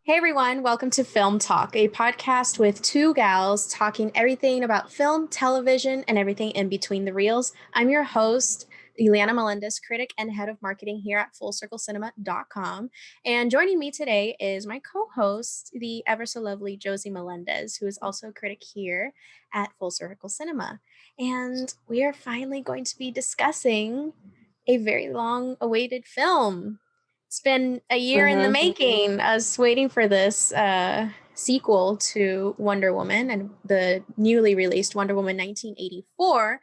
Hey everyone, welcome to Film Talk, a podcast with two gals talking everything about film, television, and everything in between the reels. I'm your host, Ileana Melendez, critic and head of marketing here at fullcirclecinema.com. And joining me today is my co-host, the ever so lovely Josie Melendez, who is also a critic here at Full Circle Cinema. And we are finally going to be discussing a very long awaited film. It's been a year in the making, us waiting for this sequel to Wonder Woman, and the newly released Wonder Woman 1984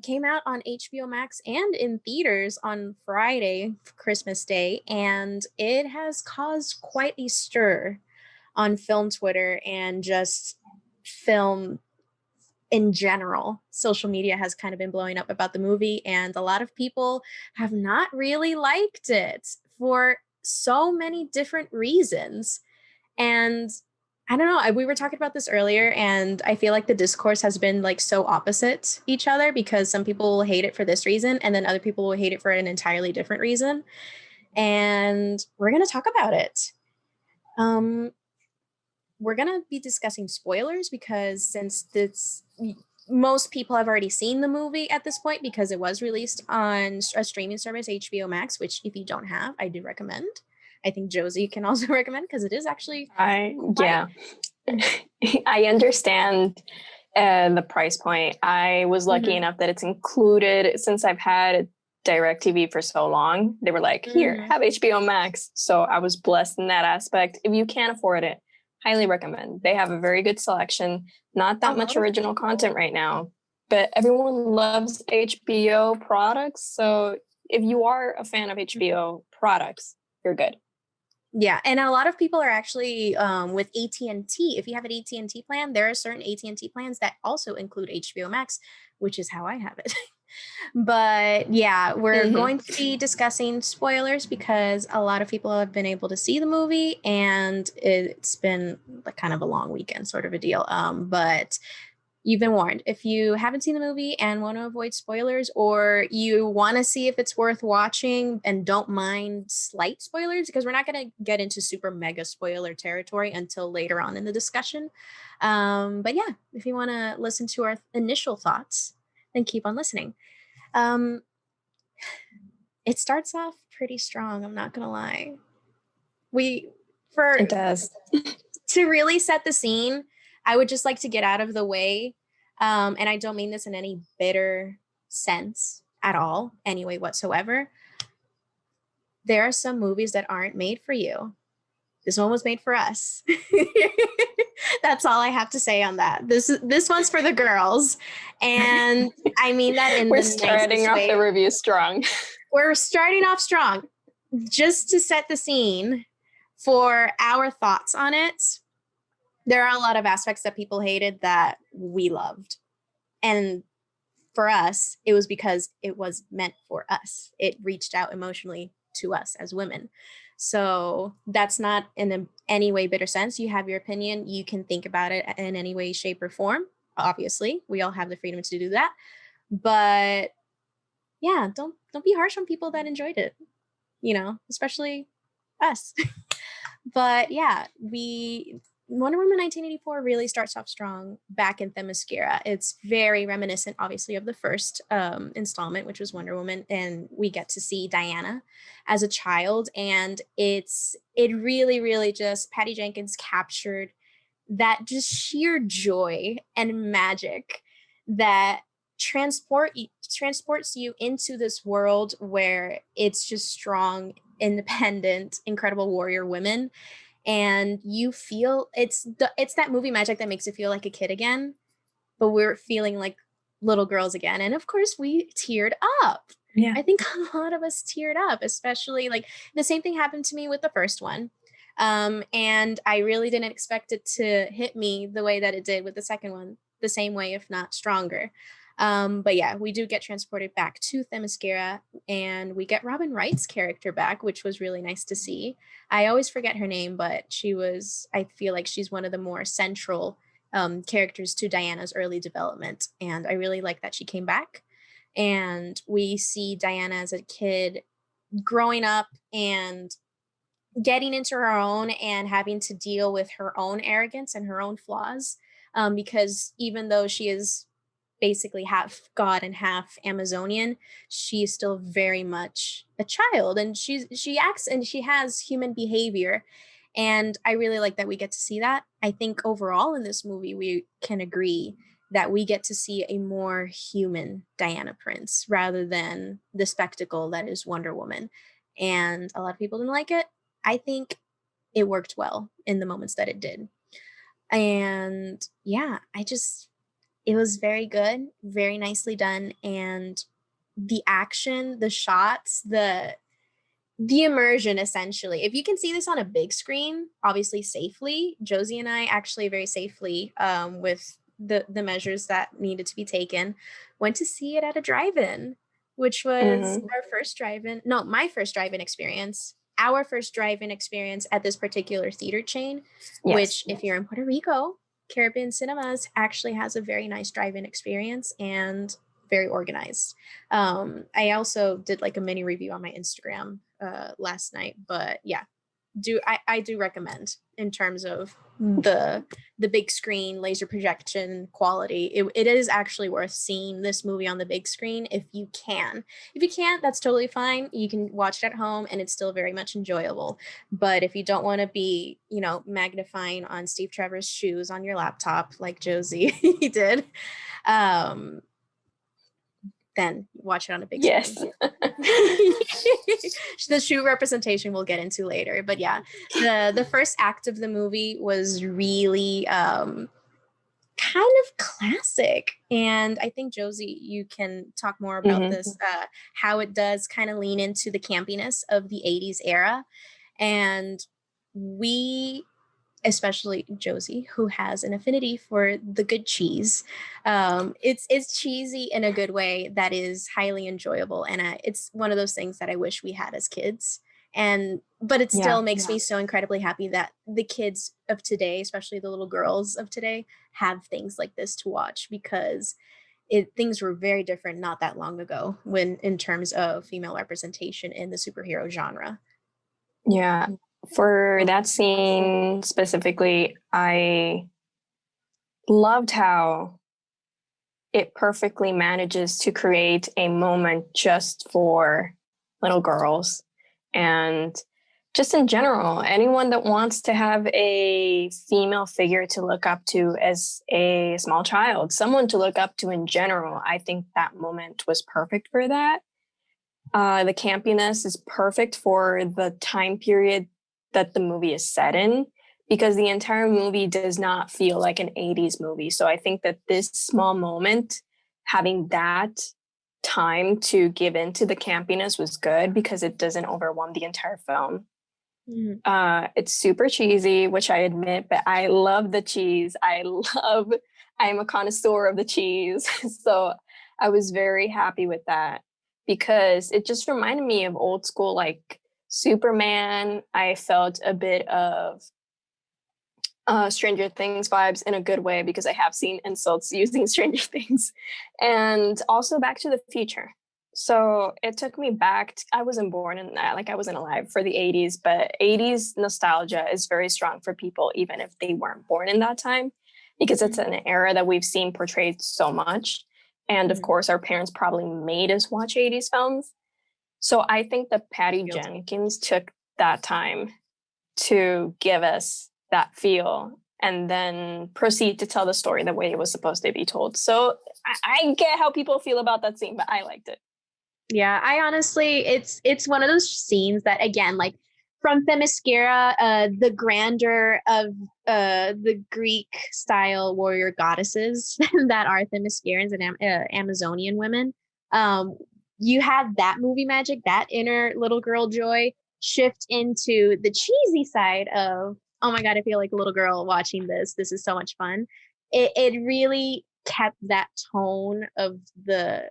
came out on HBO Max and in theaters on Friday, Christmas Day, and it has caused quite a stir on film Twitter and just film in general. Social media has kind of been blowing up about the movie, and a lot of people have not really liked it for so many different reasons. And I don't know, we were talking about this earlier, and I feel like the discourse has been like so opposite each other because some people will hate it for this reason, and then other people will hate it for an entirely different reason. And we're going to talk about it. We're going to be discussing spoilers because since most people have already seen the movie at this point because it was released on a streaming service, HBO Max, which if you don't have, I do recommend. I think Josie can also recommend because it is actually I understand the price point. I was lucky enough that it's included since I've had DirecTV for so long. They were like, here, have HBO Max. So I was blessed in that aspect. If you can't afford it, highly recommend. They have a very good selection. Not that much original content right now, but everyone loves HBO products. So if you are a fan of HBO products, you're good. Yeah, and a lot of people are actually with AT&T. If you have an AT&T plan, there are certain AT&T plans that also include HBO Max, which is how I have it. But yeah, we're going to be discussing spoilers because a lot of people have been able to see the movie, and it's been like kind of a long weekend sort of a deal. But you've been warned. If you haven't seen the movie and want to avoid spoilers, or you want to see if it's worth watching and don't mind slight spoilers, because we're not going to get into super mega spoiler territory until later on in the discussion. But yeah, if you want to listen to our initial thoughts, then keep on listening. It starts off pretty strong, I'm not going to lie. It does. To really set the scene, I would just like to get out of the way. And I don't mean this in any bitter sense at all, anyway, whatsoever. There are some movies that aren't made for you. This one was made for us. That's all I have to say on that. This one's for the girls. And I mean that in We're starting off the review strong. We're starting off strong. Just to set the scene for our thoughts on it, there are a lot of aspects that people hated that we loved. And for us, it was because it was meant for us. It reached out emotionally to us as women. So that's not in any way bitter sense. You have your opinion. You can think about it in any way, shape, or form. Obviously, we all have the freedom to do that. But yeah, don't be harsh on people that enjoyed it, especially us. But yeah, Wonder Woman 1984 really starts off strong back in Themyscira. It's very reminiscent, obviously, of the first installment, which was Wonder Woman, and we get to see Diana as a child, and it really, really just Patty Jenkins captured that just sheer joy and magic that transports you into this world where it's just strong, independent, incredible warrior women. And you feel it's that movie magic that makes you feel like a kid again, but we're feeling like little girls again. And of course we teared up. Yeah, I think a lot of us teared up, especially like the same thing happened to me with the first one. And I really didn't expect it to hit me the way that it did with the second one, the same way, if not stronger. But yeah, we do get transported back to Themyscira, and we get Robin Wright's character back, which was really nice to see. I always forget her name, but I feel like she's one of the more central characters to Diana's early development. And I really like that she came back. And we see Diana as a kid growing up and getting into her own and having to deal with her own arrogance and her own flaws. Because even though she is basically half god and half Amazonian, she's still very much a child, and she acts and she has human behavior. And I really like that we get to see that. I think overall in this movie we can agree that we get to see a more human Diana Prince rather than the spectacle that is Wonder Woman. And a lot of people didn't like it. I think it worked well in the moments that it did. And yeah, it was very good, very nicely done. And the action, the shots, the immersion essentially. If you can see this on a big screen, obviously safely, Josie and I actually very safely, with the measures that needed to be taken, went to see it at a drive-in, which was our first drive-in, no, my first drive-in experience, our first drive-in experience at this particular theater chain, which if you're in Puerto Rico, Caribbean Cinemas actually has a very nice drive-in experience and very organized. I also did like a mini review on my Instagram last night, but yeah, I do recommend in terms of the big screen laser projection quality. It is actually worth seeing this movie on the big screen if you can. If you can't, that's totally fine. You can watch it at home and it's still very much enjoyable. But if you don't want to be, magnifying on Steve Trevor's shoes on your laptop like Josie he did, then watch it on a big screen. The shoe representation we'll get into later, but yeah, the first act of the movie was really kind of classic, and I think Josie, you can talk more about this, how it does kind of lean into the campiness of the 80s era. And we, especially Josie, who has an affinity for the good cheese. It's cheesy in a good way that is highly enjoyable, and it's one of those things that I wish we had as kids. But it still makes me so incredibly happy that the kids of today, especially the little girls of today, have things like this to watch, because things were very different not that long ago when in terms of female representation in the superhero genre. Yeah. For that scene specifically, I loved how it perfectly manages to create a moment just for little girls. And just in general, anyone that wants to have a female figure to look up to as a small child, someone to look up to in general, I think that moment was perfect for that. The campiness is perfect for the time period that the movie is set in, because the entire movie does not feel like an 80s movie. So I think that this small moment, having that time to give into the campiness, was good because it doesn't overwhelm the entire film. It's super cheesy, which I admit, but I love the cheese. I'm a connoisseur of the cheese. So I was very happy with that, because it just reminded me of old school, like Superman. I felt a bit of Stranger Things vibes in a good way, because I have seen insults using Stranger Things, and also Back to the Future. So it took me back. I wasn't born in that, like I wasn't alive for the 80s, but 80s nostalgia is very strong for people, even if they weren't born in that time, because it's an era that we've seen portrayed so much. And of course, our parents probably made us watch 80s films. So I think that Patty Jenkins took that time to give us that feel and then proceed to tell the story the way it was supposed to be told. So I get how people feel about that scene, but I liked it. Yeah, I honestly, it's one of those scenes that, again, like from Themyscira, the grandeur of the Greek style warrior goddesses that are Themyscirans and Amazonian women. You had that movie magic, that inner little girl joy shift into the cheesy side of, oh my God, I feel like a little girl watching this. This is so much fun. It really kept that tone of the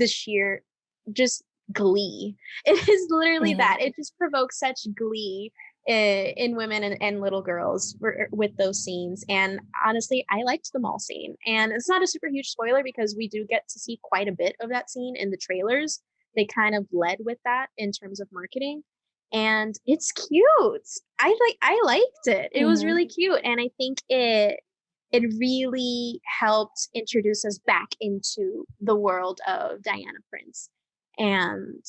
sheer just glee. It is literally that. It just provokes such glee in women and little girls with those scenes. And honestly, I liked the mall scene. And it's not a super huge spoiler because we do get to see quite a bit of that scene in the trailers. They kind of led with that in terms of marketing. and it's cute. I liked it. It was really cute, and I think it really helped introduce us back into the world of Diana Prince. And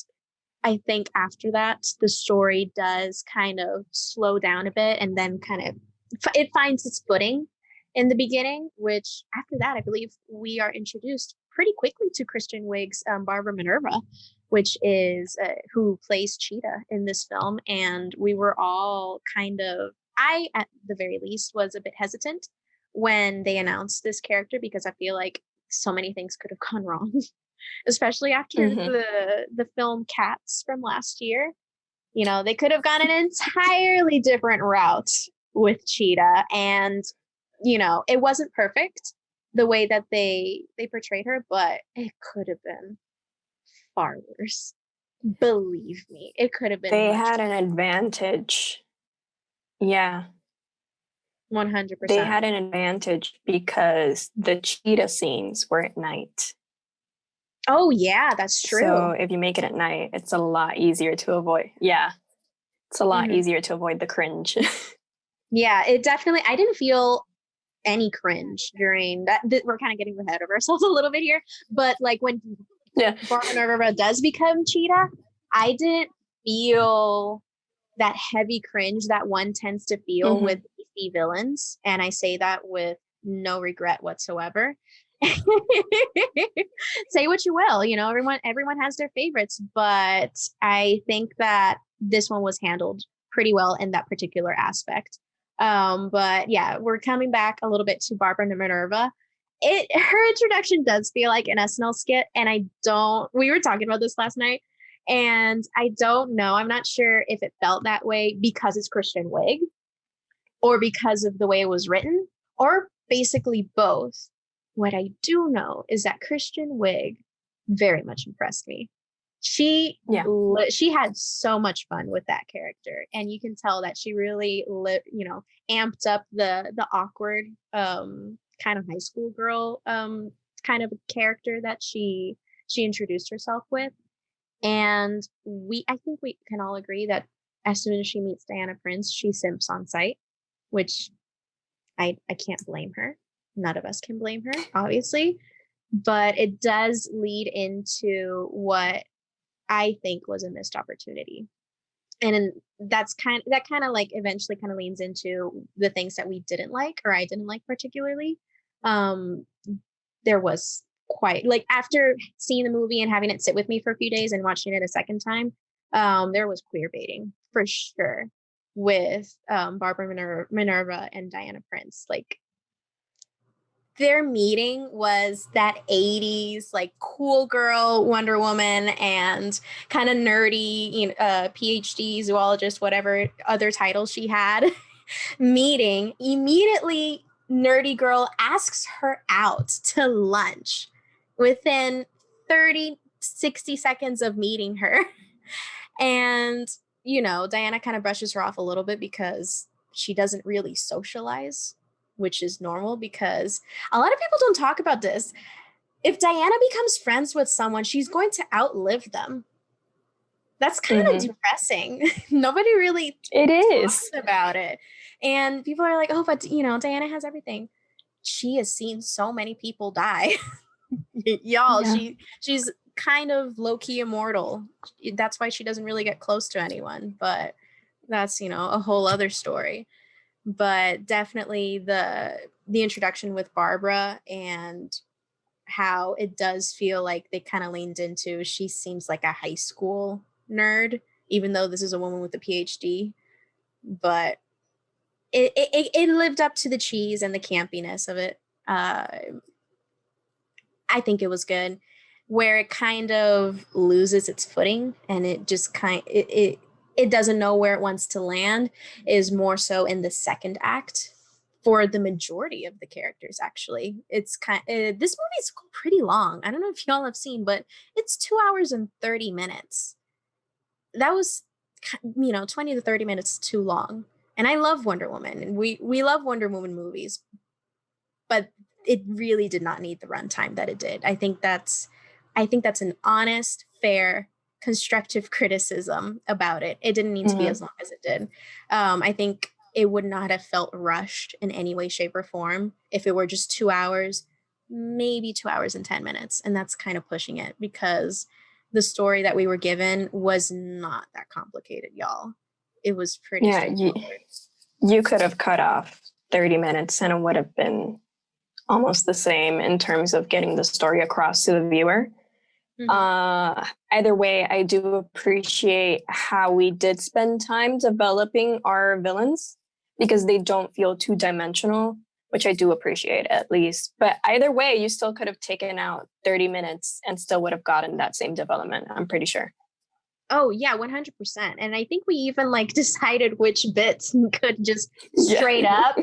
I think after that, the story does kind of slow down a bit, and then kind of it finds its footing in the beginning, which after that, I believe we are introduced pretty quickly to Kristen Wiig's Barbara Minerva, which is who plays Cheetah in this film. And we were all kind of, I at the very least was a bit hesitant when they announced this character, because I feel like so many things could have gone wrong, especially after the film Cats from last year. You know, they could have gone an entirely different route with Cheetah, and you know, it wasn't perfect the way that they portrayed her, but it could have been far worse. Believe me, it could have been. They had an advantage. Yeah. 100%. They had an advantage because the cheetah scenes were at night. Oh yeah, that's true. So if you make it at night, it's a lot easier to avoid. Yeah. It's a lot easier to avoid the cringe. Yeah, it definitely, I didn't feel any cringe during that. We're kind of getting ahead of ourselves a little bit here, but like when Barbara Minerva does become Cheetah, I didn't feel that heavy cringe that one tends to feel with DC villains, and I say that with no regret whatsoever. Say what you will, you know, everyone has their favorites, but I think that this one was handled pretty well in that particular aspect. But yeah, we're coming back a little bit to Barbara Minerva. Her introduction does feel like an SNL skit, and we were talking about this last night, and I don't know, I'm not sure if it felt that way because it's Kristen Wiig, or because of the way it was written, or basically both. What I do know is that Kristen Wiig very much impressed me. She had so much fun with that character, and you can tell that she really amped up the awkward kind of high school girl kind of character that she introduced herself with. And I think we can all agree that as soon as she meets Diana Prince, she simps on sight, which I can't blame her. None of us can blame her, obviously, but it does lead into what I think was a missed opportunity. And that kind of like eventually kind of leans into the things that we didn't like, or I didn't like particularly. There was quite, like, after seeing the movie and having it sit with me for a few days and watching it a second time, there was queer baiting for sure with Barbara Minerva and Diana Prince. Like, their meeting was that 80s like cool girl Wonder Woman and kind of nerdy, PhD zoologist, whatever other title she had, meeting. Immediately, nerdy girl asks her out to lunch within 30-60 seconds of meeting her. And Diana kind of brushes her off a little bit because she doesn't really socialize, which is normal because a lot of people don't talk about this. If Diana becomes friends with someone, she's going to outlive them. That's kind of depressing. Nobody really talks about it. And people are like, oh, but Diana has everything. She has seen so many people die. Y'all, she's kind of low-key immortal. That's why she doesn't really get close to anyone. But that's, a whole other story. But definitely the introduction with Barbara and how it does feel like they kind of leaned into, she seems like a high school nerd, even though this is a woman with a PhD. But it lived up to the cheese and the campiness of it. I think it was good. Where it kind of loses its footing and it just it doesn't know where it wants to land is more so in the second act for the majority of the characters. Actually, it's this movie is pretty long. I don't know if y'all have seen, but it's 2 hours and 30 minutes. That was 20 to 30 minutes too long. And I love Wonder Woman, and we love Wonder Woman movies, but it really did not need the runtime that it did. I think that's an honest, fair constructive criticism about it. It didn't need to be as long as it did. I think it would not have felt rushed in any way, shape, or form if it were just 2 hours, maybe 2 hours and 10 minutes. And that's kind of pushing it, because the story that we were given was not that complicated, y'all. It was pretty straightforward. You could have cut off 30 minutes and it would have been almost the same in terms of getting the story across to the viewer. Either way, I do appreciate how we did spend time developing our villains, because they don't feel two-dimensional, which I do appreciate at least. But either way, you still could have taken out 30 minutes and still would have gotten that same development, I'm pretty sure. Oh, yeah, 100%. And I think we even like decided which bits could just straight up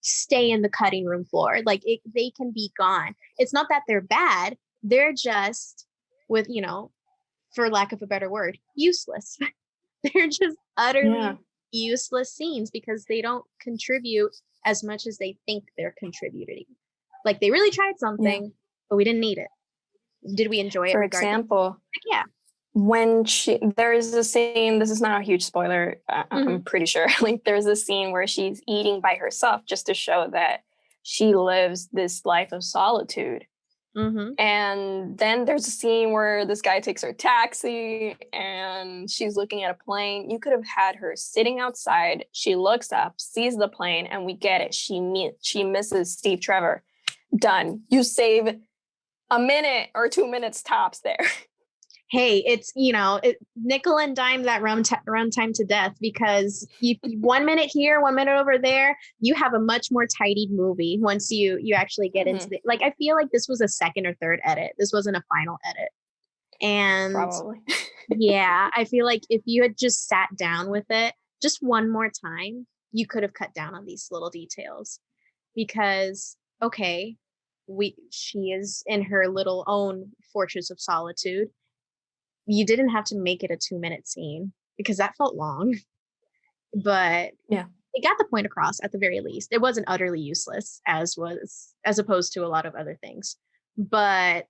stay in the cutting room floor. Like they can be gone. It's not that they're bad. They're just, with, you know, for lack of a better word, useless. They're just utterly useless scenes because they don't contribute as much as they think they're contributing. Like they really tried something, but we didn't need it. Did we enjoy it? For example, when there is a scene, this is not a huge spoiler, I'm pretty sure, like there's a scene where she's eating by herself just to show that she lives this life of solitude. And then there's a scene where this guy takes her taxi and she's looking at a plane. You could have had her sitting outside. She looks up, sees the plane, and we get it. She misses Steve Trevor. Done. You save a minute or 2 minutes tops there. Hey, it's, you know, nickel and dime that runtime to death, because you 1 minute here, 1 minute over there, you have a much more tidied movie once you actually get into the, like, I feel like this was a second or third edit. This wasn't a final edit. And probably. Yeah, I feel like if you had just sat down with it just one more time, you could have cut down on these little details, because, okay, she is in her little own fortress of solitude. You didn't have to make it a 2-minute scene because that felt long, but it got the point across at the very least. It wasn't utterly useless as opposed to a lot of other things. But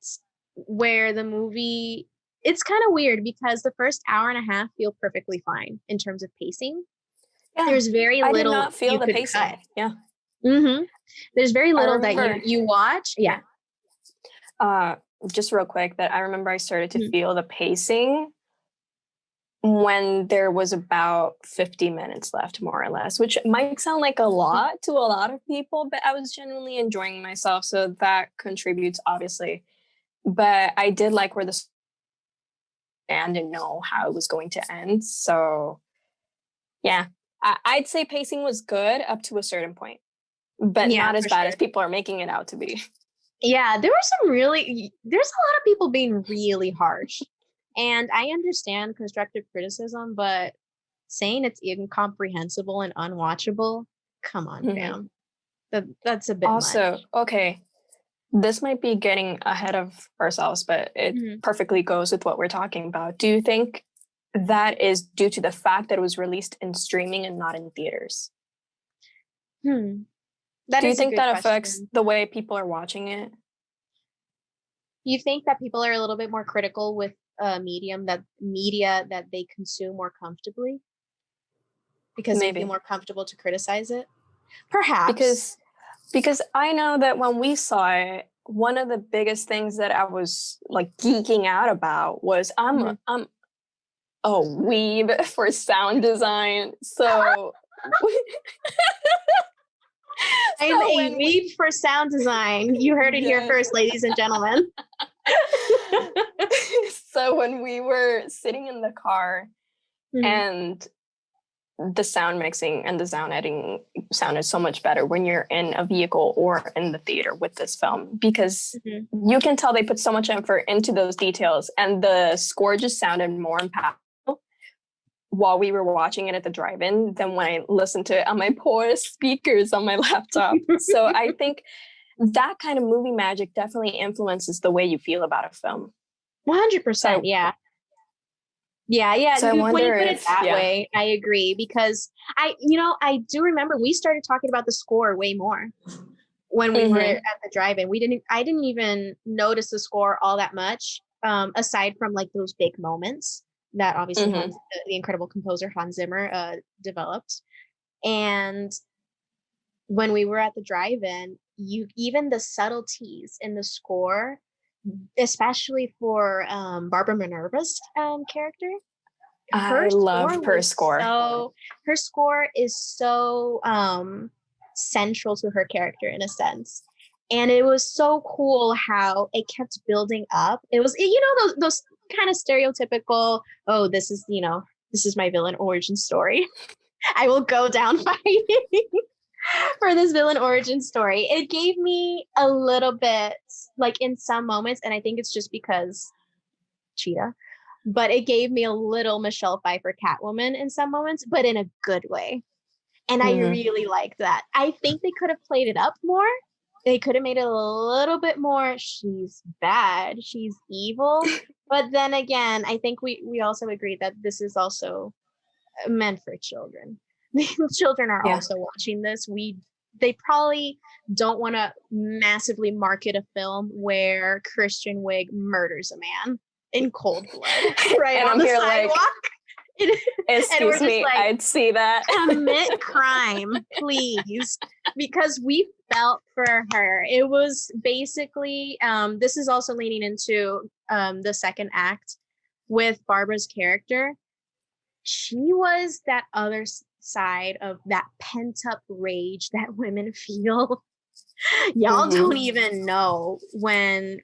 where the movie, it's kind of weird because the first hour and a half feel perfectly fine in terms of pacing. Yeah. There's very little. I did not feel the pacing. Cut. Yeah. There's very little that you watch. Yeah. Just real quick, that I remember I started to feel the pacing when there was about 50 minutes left, more or less, which might sound like a lot to a lot of people, but I was genuinely enjoying myself. So that contributes, obviously. But I did like where the and didn't know how it was going to end. So yeah, I'd say pacing was good up to a certain point, but not as bad as people are making it out to be. Yeah, there's a lot of people being really harsh. And I understand constructive criticism, but saying it's incomprehensible and unwatchable, come on, fam. That's a bit also much. Okay, this might be getting ahead of ourselves, but it perfectly goes with what we're talking about. Do you think that is due to the fact that it was released in streaming and not in theaters? Do you think that affects the way people are watching it? You think that people are a little bit more critical with media that they consume more comfortably because they feel more comfortable to criticize it? Perhaps. Because I know that when we saw it, one of the biggest things that I was like geeking out about was I'm a weeb for sound design. So I'm a weeb for sound design. You heard it here first, ladies and gentlemen. So when we were sitting in the car and the sound mixing and the sound editing sounded so much better when you're in a vehicle or in the theater with this film, because you can tell they put so much effort into those details, and the score just sounded more impactful while we were watching it at the drive-in than when I listened to it on my poor speakers on my laptop. So I think that kind of movie magic definitely influences the way you feel about a film. 100%. Yeah. So when you put it that way, I agree, because I do remember we started talking about the score way more when we were at the drive-in. I didn't even notice the score all that much, aside from like those big moments. that obviously the incredible composer Hans Zimmer developed. And when we were at the drive-in, even the subtleties in the score, especially for Barbara Minerva's character, I love her score. Her score is so central to her character in a sense. And it was so cool how it kept building up. It was, those kind of stereotypical, oh, this is my villain origin story. I will go down fighting for this villain origin story. It gave me a little bit, like in some moments, and I think it's just because Cheetah, but it gave me a little Michelle Pfeiffer Catwoman in some moments, but in a good way. And I really liked that. I think they could have played it up more. They could have made it a little bit more, she's bad, she's evil. But then again, I think we also agreed that this is also meant for children. Children are also watching this. They probably don't want to massively market a film where Kristen Wiig murders a man in cold blood right and on the sidewalk. Excuse me, I'd see that. Commit crime, please, because we felt for her. It was basically, this is also leaning into the second act with Barbara's character. She was that other side of that pent-up rage that women feel. Y'all don't even know when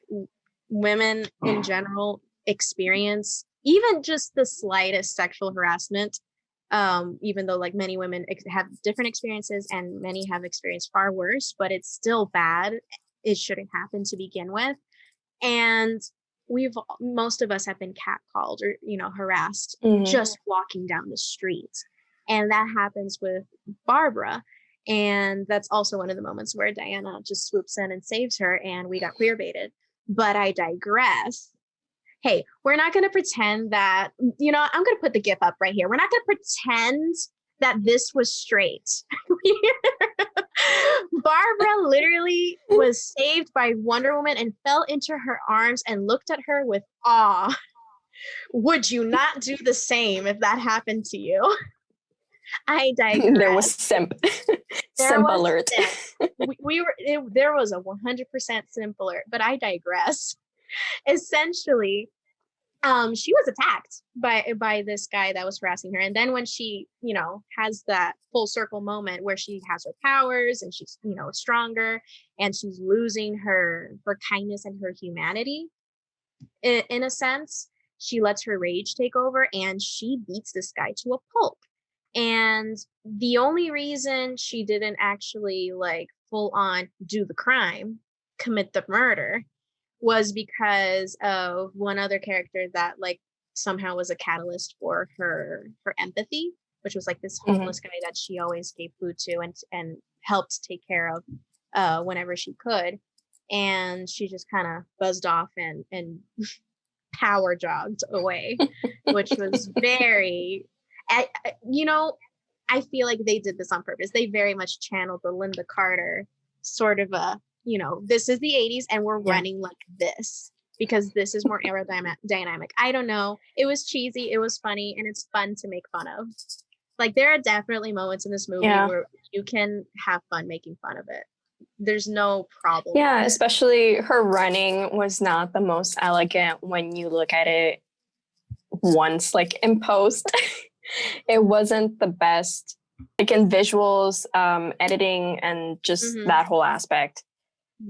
women in general experience even just the slightest sexual harassment, even though like many women have different experiences and many have experienced far worse, but it's still bad. It shouldn't happen to begin with. And most of us have been catcalled or, harassed just walking down the street. And that happens with Barbara. And that's also one of the moments where Diana just swoops in and saves her and we got queer baited. But I digress. Hey, we're not going to pretend that, I'm going to put the GIF up right here. We're not going to pretend that this was straight. Barbara literally was saved by Wonder Woman and fell into her arms and looked at her with awe. Would you not do the same if that happened to you? I digress. There was simp alert. There was a 100% simp alert, but I digress. Essentially, she was attacked by this guy that was harassing her, and then when she has that full circle moment where she has her powers and she's stronger and she's losing her kindness and her humanity in a sense, she lets her rage take over and she beats this guy to a pulp. And the only reason she didn't actually like full on do the crime, commit the murder, was because of one other character that like somehow was a catalyst for her empathy, which was like this homeless guy that she always gave food to and helped take care of whenever she could. And she just kind of buzzed off and power jogged away, which was very, I feel like they did this on purpose. They very much channeled the Linda Carter sort of a, this is the 80s and we're running like this because this is more aerodynamic. I don't know. It was cheesy. It was funny. And it's fun to make fun of. Like there are definitely moments in this movie where you can have fun making fun of it. There's no problem. Yeah, especially her running was not the most elegant when you look at it once, like in post. It wasn't the best, like in visuals, editing, and just that whole aspect.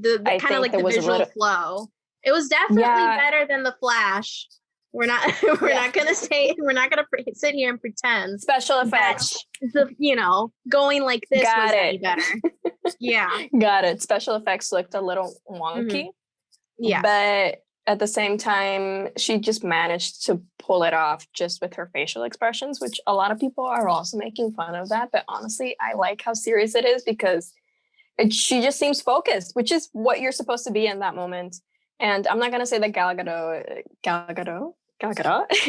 The kind of like the visual flow. It was definitely better than The Flash. We're not gonna sit here and pretend special effects. Going like this was any better. Yeah, got it. Special effects looked a little wonky. Yeah, but at the same time, she just managed to pull it off just with her facial expressions, which a lot of people are also making fun of that. But honestly, I like how serious it is because she just seems focused, which is what you're supposed to be in that moment. And I'm not going to say that Gal Gadot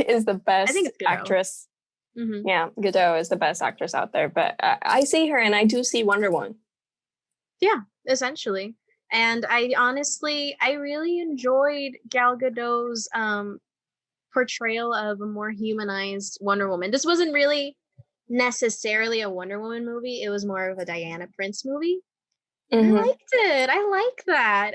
is the best actress. Yeah, Gadot is the best actress out there. But I see her and I do see Wonder Woman. Yeah, essentially. And I really enjoyed Gal Gadot's portrayal of a more humanized Wonder Woman. This wasn't really necessarily a Wonder Woman movie. It was more of a Diana Prince movie. I liked it. I like that.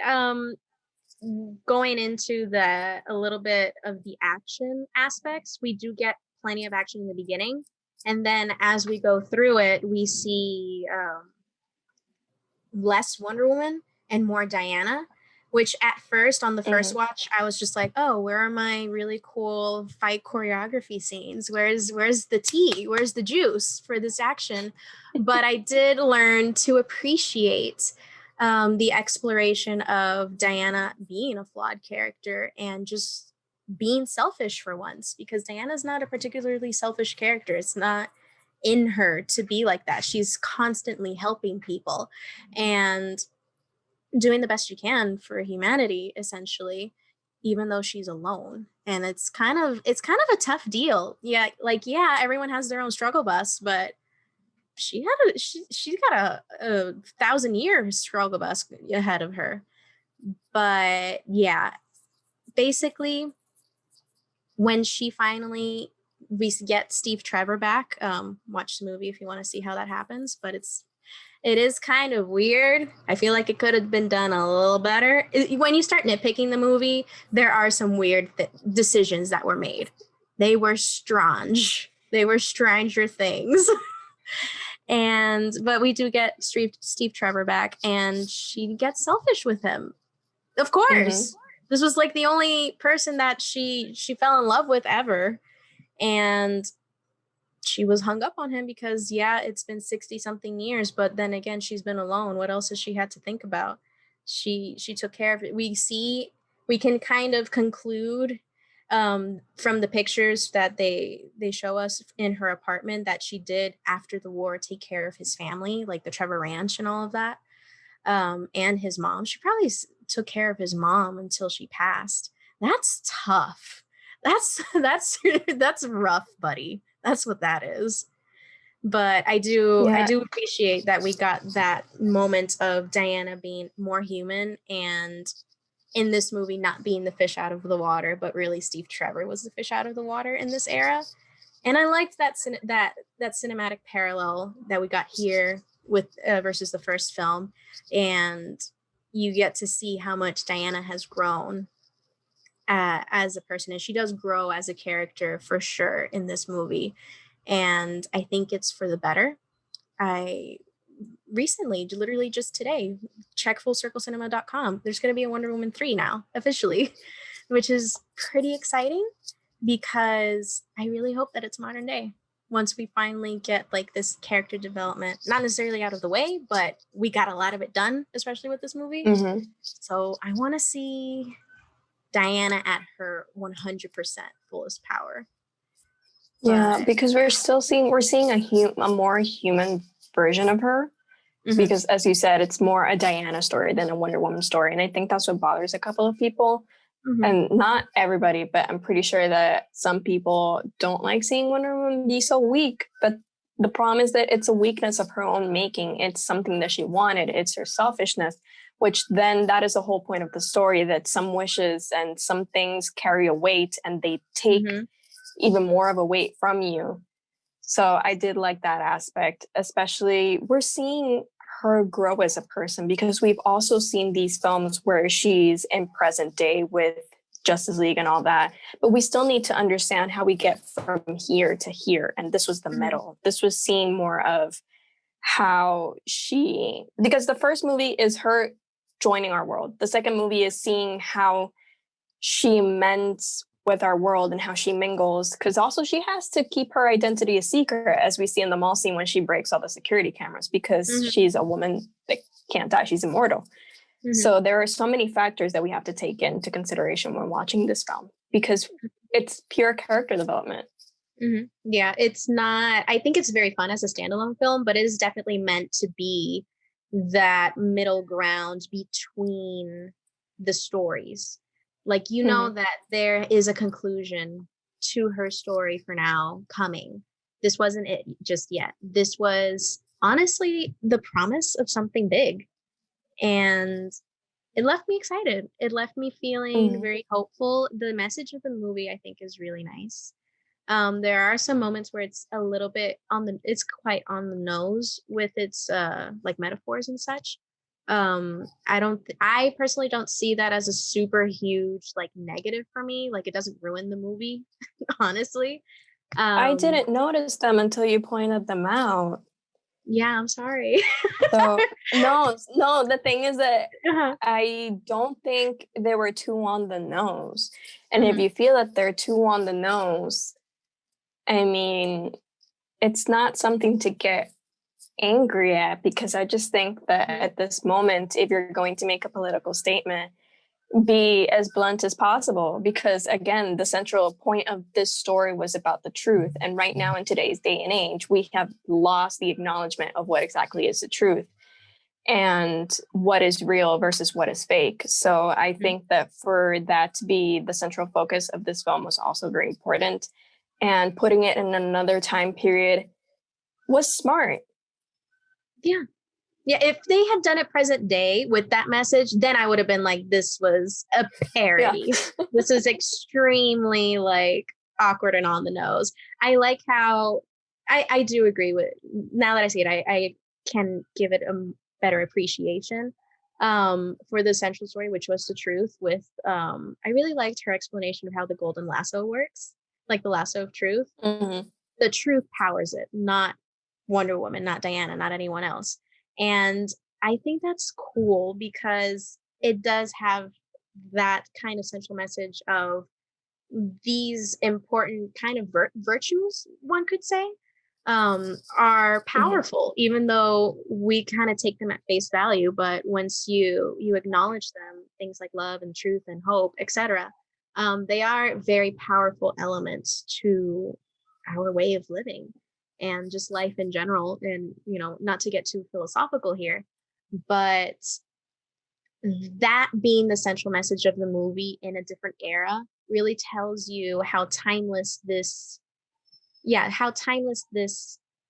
Going into a little bit of the action aspects, we do get plenty of action in the beginning, and then as we go through it, we see less Wonder Woman and more Diana, which at first on the first watch I was just like, oh, where are my really cool fight choreography scenes? Where's the tea? Where's the juice for this action? But I did learn to appreciate the exploration of Diana being a flawed character and just being selfish for once, because Diana's not a particularly selfish character. It's not in her to be like that. She's constantly helping people and doing the best she can for humanity, essentially, even though she's alone. And it's kind of a tough deal. Yeah, like, yeah, everyone has their own struggle bus, but she's got a 1,000-year struggle bus ahead of her. But yeah, basically, when she finally, we get Steve Trevor back, watch the movie if you want to see how that happens, but it is kind of weird. I feel like it could have been done a little better. When you start nitpicking the movie, there are some weird decisions that were made. They were strange. They were stranger things. But we do get Steve Trevor back, and she gets selfish with him. Of course. This was like the only person that she fell in love with ever. And she was hung up on him because, yeah, it's been 60 something years, but then again, she's been alone. What else has she had to think about? She took care of it. We can kind of conclude from the pictures that they show us in her apartment that she did, after the war, take care of his family, like the Trevor Ranch and all of that, and his mom. She probably took care of his mom until she passed. That's tough. That's rough, buddy. That's what that is. But I do appreciate that we got that moment of Diana being more human, and in this movie not being the fish out of the water, but really Steve Trevor was the fish out of the water in this era. And I liked that cinematic parallel that we got here with versus the first film, and you get to see how much Diana has grown as a person, and she does grow as a character for sure in this movie, and I think it's for the better. I recently, literally just today, check fullcirclecinema.com. There's going to be a Wonder Woman 3 now, officially, which is pretty exciting because I really hope that it's modern day. Once we finally get like this character development, not necessarily out of the way, but we got a lot of it done, especially with this movie. So I want to see Diana at her 100% fullest power. Yeah, because we're seeing a more human version of her. Because, as you said, it's more a Diana story than a Wonder Woman story, and I think that's what bothers a couple of people. And not everybody, but I'm pretty sure that some people don't like seeing Wonder Woman be so weak. But the problem is that it's a weakness of her own making. It's something that she wanted. It's her selfishness, which then that is the whole point of the story, that some wishes and some things carry a weight and they take even more of a weight from you. So I did like that aspect, especially we're seeing her grow as a person, because we've also seen these films where she's in present day with Justice League and all that, but we still need to understand how we get from here to here. And this was the middle. This was seeing more of how because the first movie is her joining our world. The second movie is seeing how she mends with our world and how she mingles, because also she has to keep her identity a secret, as we see in the mall scene when she breaks all the security cameras, because she's a woman that can't die. She's immortal. So there are so many factors that we have to take into consideration when watching this film, because it's pure character development. Yeah, it's not, I think it's very fun as a standalone film, but it is definitely meant to be that middle ground between the stories. Like, you know, that there is a conclusion to her story for now coming. This wasn't it just yet. This was honestly the promise of something big. And it left me excited. It left me feeling Mhm. very hopeful. The message of the movie, I think, is really nice. There are some moments where it's a little bit it's quite on the nose with its like metaphors and such. I personally don't see that as a super huge like negative for me. Like it doesn't ruin the movie, honestly. I Um, didn't notice them until you pointed them out. yeah, I'm sorry. So no, the thing is that Uh-huh. I don't think they were too on the nose. And if Mhm. you feel that they're too on the nose, I mean, it's not something to get angry at, because I just think that Mhm. at this moment, if you're going to make a political statement, be as blunt as possible, because again, the central point of this story was about the truth. And right now, in today's day and age, we have lost the acknowledgement of what exactly is the truth and what is real versus what is fake. So I think that for that to be the central focus of this film was also very important. And putting it in another time period was smart. Yeah. Yeah, if they had done it present day with that message, then I would have been like, this was a Yeah. parody. This is extremely like awkward and on the nose. I like how I do agree with, now that I see it, I can give it a better appreciation for the central story, which was the truth with I really liked her explanation of how the golden lasso works, like the lasso of truth. Mm-hmm. The truth powers it, not Wonder Woman, not Diana, not anyone else. And I think that's cool because it does have that kind of central message of these important kind of virtues, one could say, are Mm-hmm. powerful, even though we kind of take them at face value. But once you acknowledge them, things like love and truth and hope, etc., they are very powerful elements to our way of living and just life in general. And not to get too philosophical here, but that being the central message of the movie in a different era really tells you how timeless this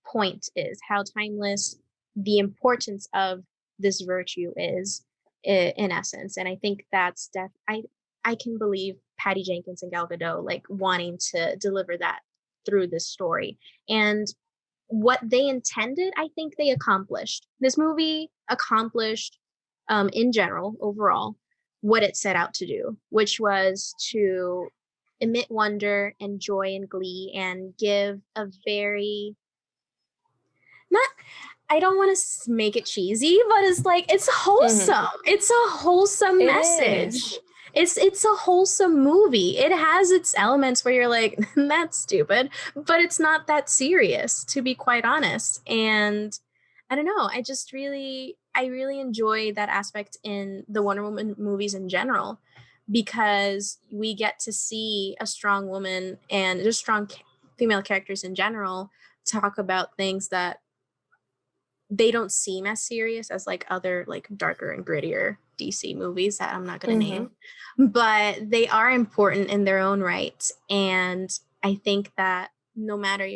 point is, how timeless the importance of this virtue is in essence. And I think I can believe Patty Jenkins and Gal Gadot like wanting to deliver that through this story. And what they intended, I think they accomplished. This movie accomplished, in general, overall, what it set out to do, which was to emit wonder and joy and glee and give a very, not, I don't want to make it cheesy, but it's Mm-hmm. wholesome. It's a wholesome It is. message. It's a wholesome movie. It has its elements where you're like, that's stupid, but it's not that serious, to be quite honest. And I don't know, I really enjoy that aspect in the Wonder Woman movies in general, because we get to see a strong woman and just strong female characters in general talk about things that they don't seem as serious as like other like darker and grittier DC movies that I'm not going to Mm-hmm. name, but they are important in their own right. And I think that no matter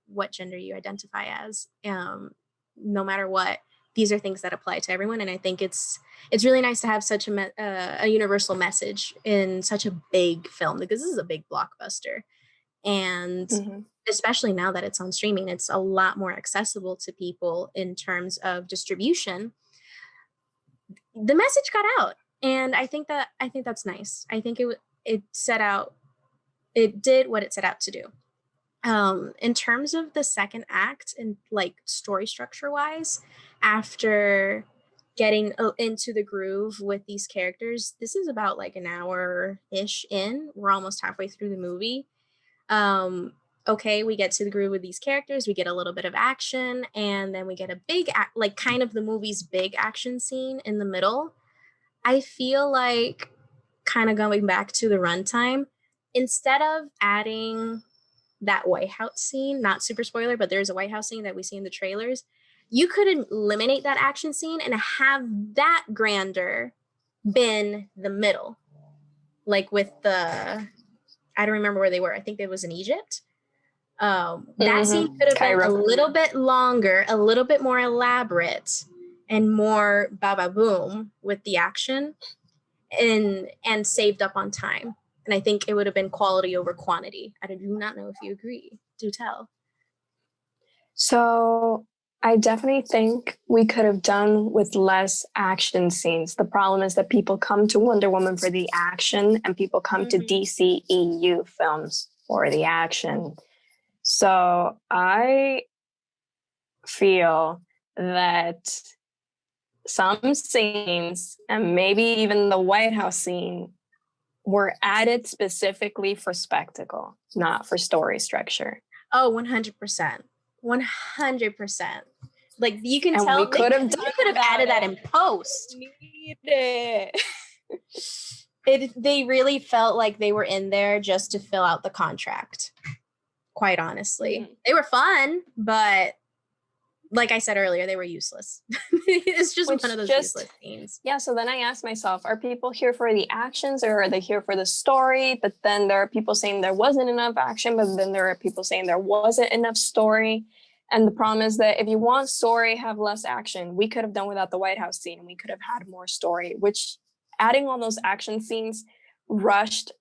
what gender you identify as, no matter what, these are things that apply to everyone. And I think it's really nice to have such a universal message in such a big film, because this is a big blockbuster. And Mm-hmm. especially now that it's on streaming, it's a lot more accessible to people in terms of distribution. The message got out, and I think that's nice. I think it did what it set out to do. In terms of the second act and like story structure wise, after getting into the groove with these characters, this is about like an hour ish in. We're almost halfway through the movie. um okay, we get to the groove with these characters, we get a little bit of action, and then we get a like kind of the movie's big action scene in the middle. I feel like, kind of going back to the runtime, instead of adding that White House scene, not super spoiler, but there's a White House scene that we see in the trailers, you could eliminate that action scene and have that grander been the middle, like with the, I don't remember where they were, I think it was in Egypt. That scene Mm-hmm. could have been a Cairo. little bit longer, a little bit more elaborate, and more ba boom with the action and saved up on time. And I think it would have been quality over quantity. I do not know if you agree. Do tell. So I definitely think we could have done with less action scenes. The problem is that people come to Wonder Woman for the action and people come to DCEU films for the action. So I feel that some scenes, and maybe even the White House scene, were added specifically for spectacle, not for story structure. Oh, 100%. 100%. Like, you can tell we could have added that in post. They really felt like they were in there just to fill out the contract. Quite honestly, they were fun, but like I said earlier, they were useless. It's just one of those useless scenes. Yeah, so then I asked myself, are people here for the actions or are they here for the story? But then there are people saying there wasn't enough action, but then there are people saying there wasn't enough story. And the problem is that if you want story, have less action. We could have done without the White House scene and we could have had more story, which adding all those action scenes rushed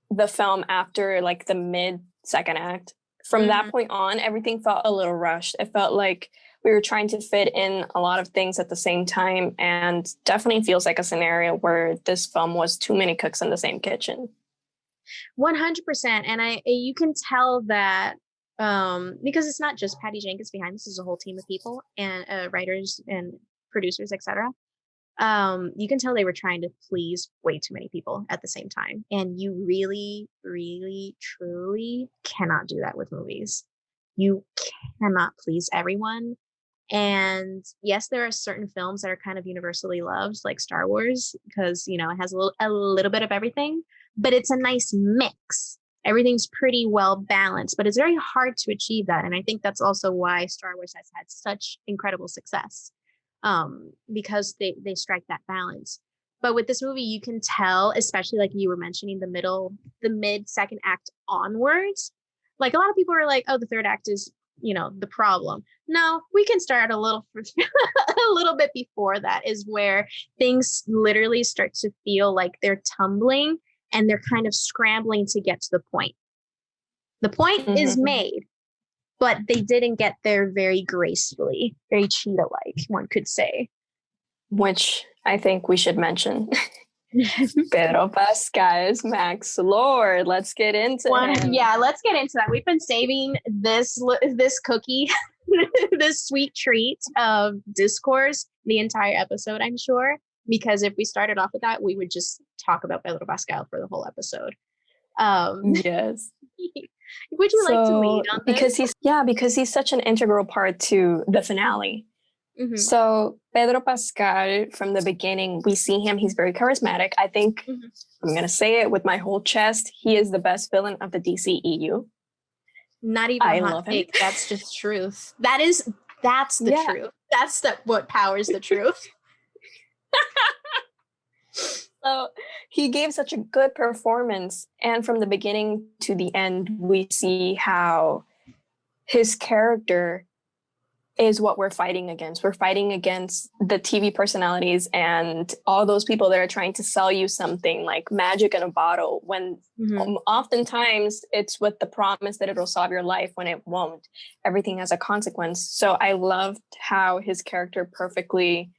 the film after like the mid-second act. From that point on, everything felt a little rushed. It felt like we were trying to fit in a lot of things at the same time, and definitely feels like a scenario where this film was too many cooks in the same kitchen. 100%. And you can tell that because it's not just Patty Jenkins behind this, is a whole team of people and writers and producers, etc. You can tell they were trying to please way too many people at the same time. And you really, really, truly cannot do that with movies. You cannot please everyone. And yes, there are certain films that are kind of universally loved, like Star Wars, because, you know, it has a little bit of everything, but it's a nice mix. Everything's pretty well balanced, but it's very hard to achieve that. And I think that's also why Star Wars has had such incredible success. Because they strike that balance. But with this movie, you can tell, especially like you were mentioning, the mid second act onwards, like a lot of people are like, oh, the third act is, you know, the problem. No, we can start a little bit before that, is where things literally start to feel like they're tumbling and they're kind of scrambling to get to the point. The point is made, but they didn't get there very gracefully, very Cheetah-like, one could say. Which I think we should mention. Pedro Pascal's Max Lord. Let's get into him. Yeah, let's get into that. We've been saving this cookie, this sweet treat of discourse the entire episode, I'm sure, because if we started off with that, we would just talk about Pedro Pascal for the whole episode. Yes. Would you like to lead on this? Because he's such an integral part to the finale. So Pedro Pascal, from the beginning, we see him. He's very charismatic. I think I'm going to say it with my whole chest. He is the best villain of the DCEU. Not even a hot take. That's just truth. That's the truth. That's what powers the truth. So he gave such a good performance. And from the beginning to the end, we see how his character is what we're fighting against. We're fighting against the TV personalities and all those people that are trying to sell you something like magic in a bottle, when oftentimes it's with the promise that it'll solve your life when it won't. Everything has a consequence. So I loved how his character perfectly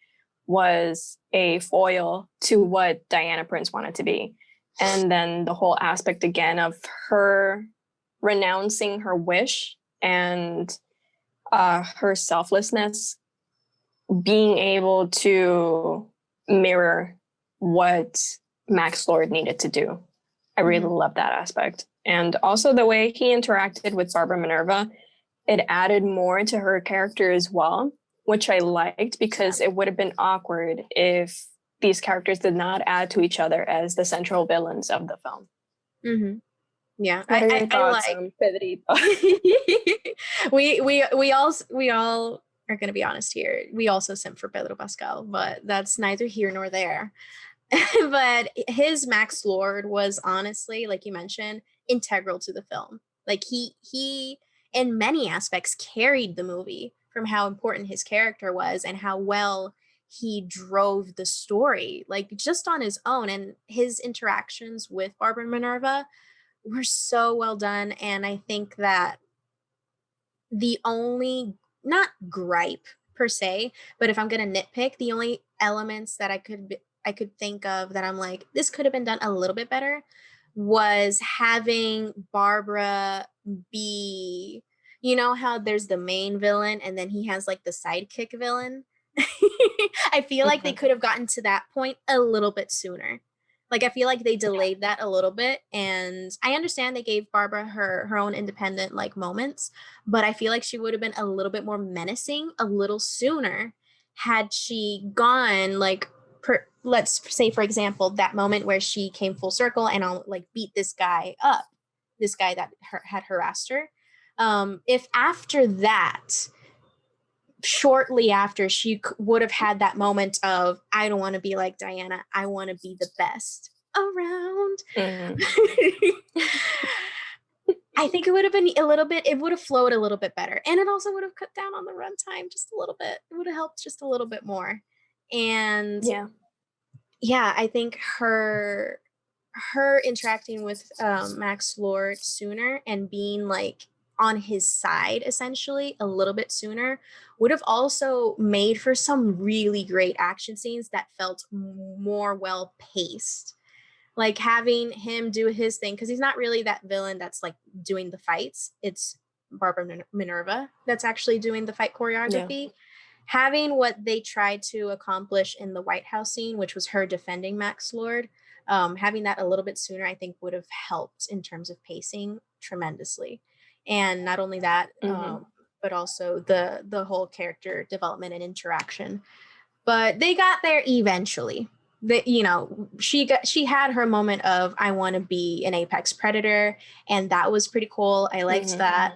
was a foil to what Diana Prince wanted to be. And then the whole aspect again of her renouncing her wish and her selflessness, being able to mirror what Max Lord needed to do. I really love that aspect. And also the way he interacted with Barbara Minerva, it added more to her character as well, which I liked, because it would have been awkward if these characters did not add to each other as the central villains of the film. Yeah, what are your thoughts on Pedrito? we all are going to be honest here. We also simp for Pedro Pascal, but that's neither here nor there. But his Max Lord was honestly, like you mentioned, integral to the film. Like he in many aspects carried the movie from how important his character was and how well he drove the story, like just on his own. And his interactions with Barbara and Minerva were so well done. And I think that the only, not gripe per se, but if I'm gonna nitpick, the only elements that I could think of that I'm like, this could have been done a little bit better, was having Barbara be, you know how there's the main villain and then he has like the sidekick villain. I feel like they could have gotten to that point a little bit sooner. Like I feel like they delayed that a little bit, and I understand they gave Barbara her own independent like moments, but I feel like she would have been a little bit more menacing a little sooner had she gone like let's say for example that moment where she came full circle and I'll like beat this guy up, this guy that had harassed her. If after that, shortly after, she would have had that moment of, I don't want to be like Diana, I want to be the best around. I think it would have been a little bit, it would have flowed a little bit better, and it also would have cut down on the runtime just a little bit. It would have helped just a little bit more. And yeah, I think her interacting with Max Lord sooner and being like on his side essentially a little bit sooner would have also made for some really great action scenes that felt more well paced. Like having him do his thing, because he's not really that villain that's like doing the fights. It's Barbara Minerva that's actually doing the fight choreography. Having what they tried to accomplish in the White House scene, which was her defending Max Lord, having that a little bit sooner, I think would have helped in terms of pacing tremendously. And not only that, but also the whole character development and interaction. But they got there eventually. You know, she had her moment of, I want to be an apex predator, and that was pretty cool. I liked that.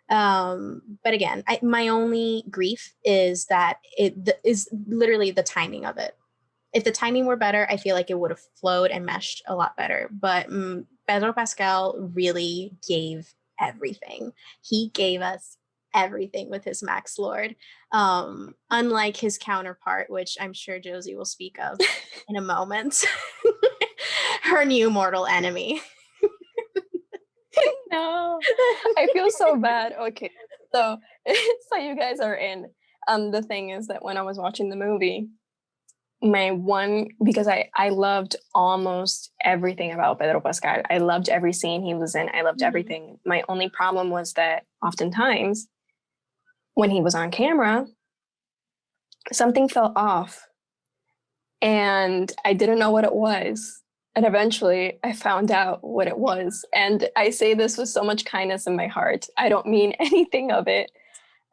But again, my only grief is that is literally the timing of it. If the timing were better, I feel like it would have flowed and meshed a lot better. But Pedro Pascal really gave everything. He gave us everything with his Max Lord. Unlike his counterpart, which I'm sure Josie will speak of in a moment. Her new mortal enemy. No, I feel so bad. Okay, so you guys are in. The thing is that when I was watching the movie, because I loved almost everything about Pedro Pascal. I loved every scene he was in. I loved everything. My only problem was that oftentimes when he was on camera, something fell off and I didn't know what it was. And eventually I found out what it was. And I say this with so much kindness in my heart. I don't mean anything of it.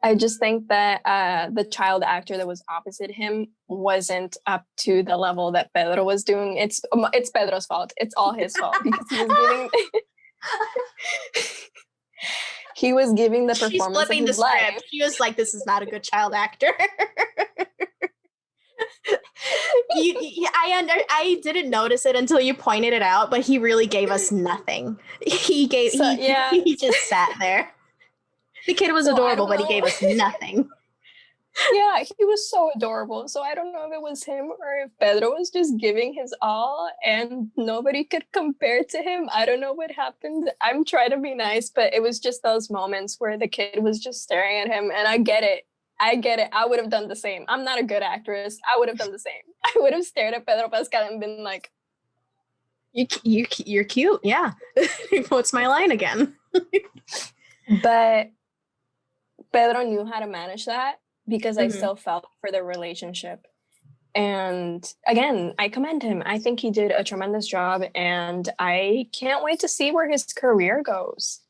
I just think that the child actor that was opposite him wasn't up to the level that Pedro was doing. It's Pedro's fault. It's all his fault because he was giving the performance of his life. She was like, "This is not a good child actor." I didn't notice it until you pointed it out, but he really gave us nothing. He just sat there. The kid was adorable, but he gave us nothing. Yeah, he was so adorable. So I don't know if it was him or if Pedro was just giving his all and nobody could compare to him. I don't know what happened. I'm trying to be nice, but it was just those moments where the kid was just staring at him. And I get it. I would have done the same. I'm not a good actress. I would have done the same. I would have stared at Pedro Pascal and been like, you're cute. Yeah. What's my line again? But Pedro knew how to manage that because I still felt for the relationship. And again, I commend him. I think he did a tremendous job and I can't wait to see where his career goes.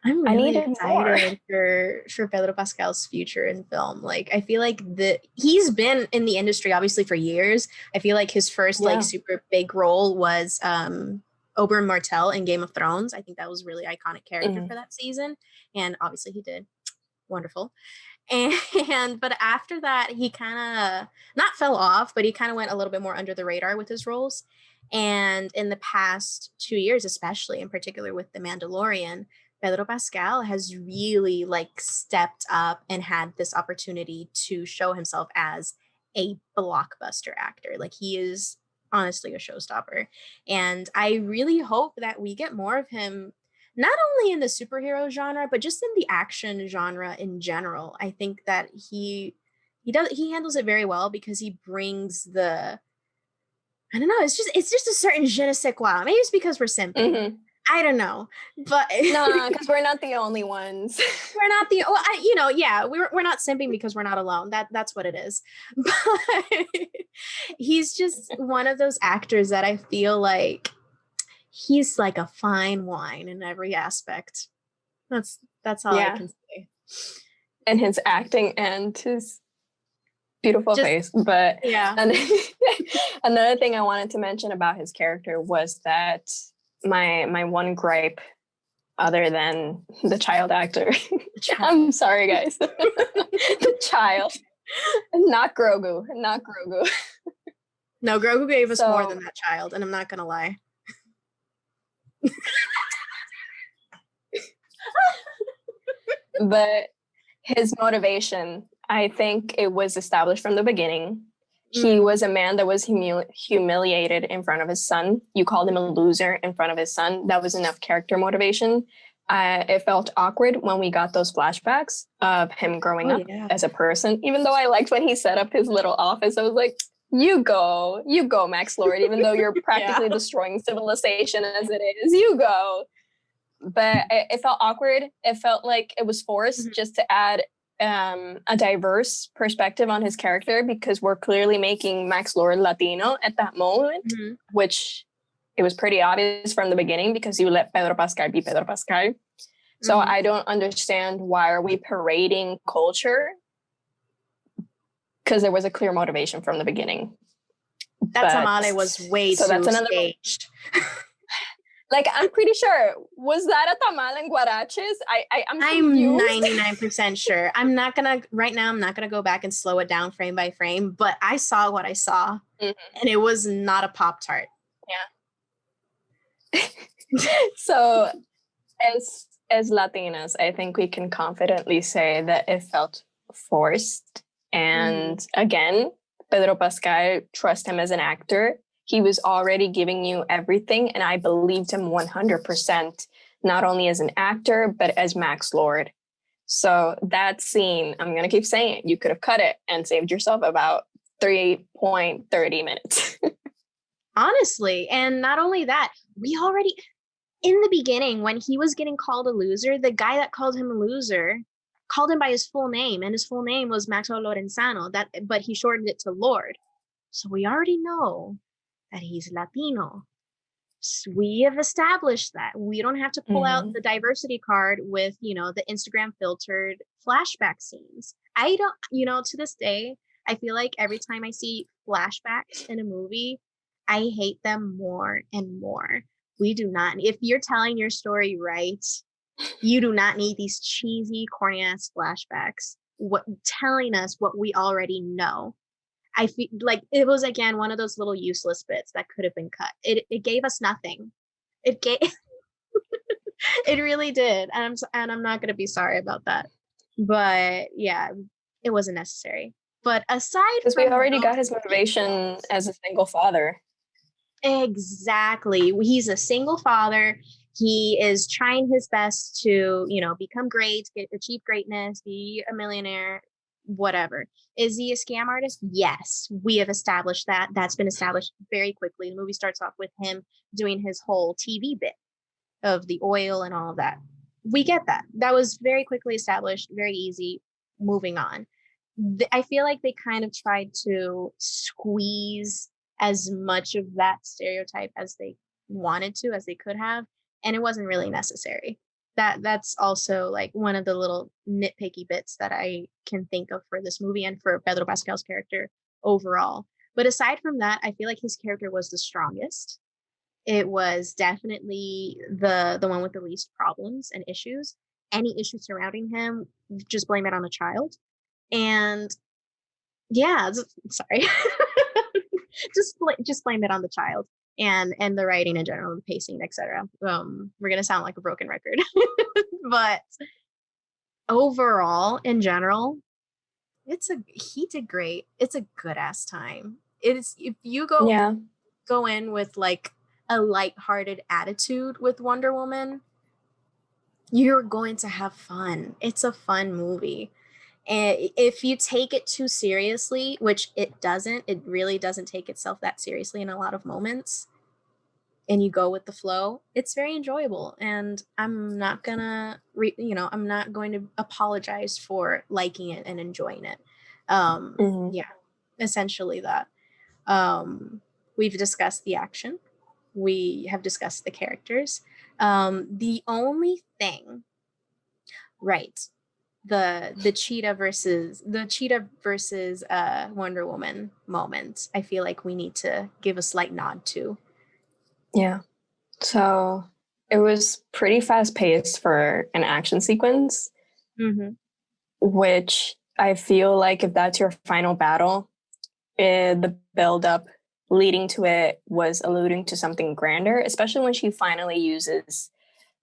I'm really excited for Pedro Pascal's future in film. Like, I feel like he's been in the industry obviously for years. I feel like his first like super big role was Oberyn Martell in Game of Thrones. I think that was a really iconic character for that season. And obviously he did wonderful. And but after that, he kind of not fell off, but he kind of went a little bit more under the radar with his roles. And in the past 2 years, especially in particular with The Mandalorian, Pedro Pascal has really like stepped up and had this opportunity to show himself as a blockbuster actor. Like, he is honestly a showstopper. And I really hope that we get more of him, not only in the superhero genre, but just in the action genre in general. I think that he handles it very well, because he brings the, I don't know, it's just a certain je ne sais quoi. Maybe it's because we're simping. Mm-hmm. I don't know, but no, because we're not the only ones. We're not the, we're not simping because we're not alone. That's what it is. But he's just one of those actors that I feel like he's like a fine wine in every aspect. That's all I can say. And his acting and his beautiful face. But yeah. Another thing I wanted to mention about his character was that my one gripe, other than the child actor, I'm sorry guys, the child, not Grogu. No, Grogu gave us more than that child, and I'm not gonna lie. But his motivation, I think it was established from the beginning. He was a man that was humiliated in front of his son. You called him a loser in front of his son. That was enough character motivation. It felt awkward when we got those flashbacks of him growing up as a person. Even though I liked when he set up his little office, I was like, you go, Max Lord, even though you're practically destroying civilization as it is, you go. But it felt awkward. It felt like it was forced just to add a diverse perspective on his character, because we're clearly making Max Lord Latino at that moment, which it was pretty obvious from the beginning, because you let Pedro Pascal be Pedro Pascal. So I don't understand, why are we parading culture? Because there was a clear motivation from the beginning. That tamale was way too staged. Like, I'm pretty sure, was that a tamal en guaraches? I'm 99% sure. I'm not gonna go back and slow it down frame by frame, but I saw what I saw, and it was not a Pop-Tart. Yeah. So, as Latinas, I think we can confidently say that it felt forced. And again, Pedro Pascal, trust him as an actor. He was already giving you everything, and I believed him 100%, not only as an actor, but as Max Lord. So that scene, I'm going to keep saying it, you could have cut it and saved yourself about 3.30 minutes. Honestly, and not only that, we already, in the beginning, when he was getting called a loser, the guy that called him a loser called him by his full name, and his full name was Maxwell Lord, but he shortened it to Lord. So we already know that he's Latino. So we have established that. We don't have to pull out the diversity card with, the Instagram filtered flashback scenes. I don't, to this day, I feel like every time I see flashbacks in a movie, I hate them more and more. We do not, if you're telling your story right, you do not need these cheesy, corny ass flashbacks telling us what we already know. I feel like it was, again, one of those little useless bits that could have been cut. It gave us nothing. It really did. And I'm not going to be sorry about that. But yeah, it wasn't necessary. But aside from, because we already got his motivation as a single father. Exactly. He's a single father. He is trying his best to, become great, achieve greatness, be a millionaire, whatever. Is he a scam artist? Yes, we have established that. That's been established very quickly. The movie starts off with him doing his whole TV bit of the oil and all of that. We get that. That was very quickly established, very easy. Moving on. I feel like they kind of tried to squeeze as much of that stereotype as they wanted to, as they could have, and it wasn't really necessary. That's also like one of the little nitpicky bits that I can think of for this movie and for Pedro Pascal's character overall. But aside from that, I feel like his character was the strongest. It was definitely the one with the least problems and issues. Any issues surrounding him, just blame it on the child. And yeah, sorry. just blame it on the child and the writing in general, the pacing, etc. We're gonna sound like a broken record. But overall, in general, he did great. It's a good ass time. It is, if you go in with like a lighthearted attitude with Wonder Woman, you're going to have fun. It's a fun movie. And if you take it too seriously, which it really doesn't take itself that seriously in a lot of moments, and you go with the flow, it's very enjoyable. And I'm not gonna, I'm not going to apologize for liking it and enjoying it. Yeah, essentially that. We've discussed the action. We have discussed the characters. The only thing, right? The cheetah versus Wonder Woman moment, I feel like we need to give a slight nod to. Yeah. So it was pretty fast paced for an action sequence, which I feel like if that's your final battle, the build up leading to it was alluding to something grander, especially when she finally uses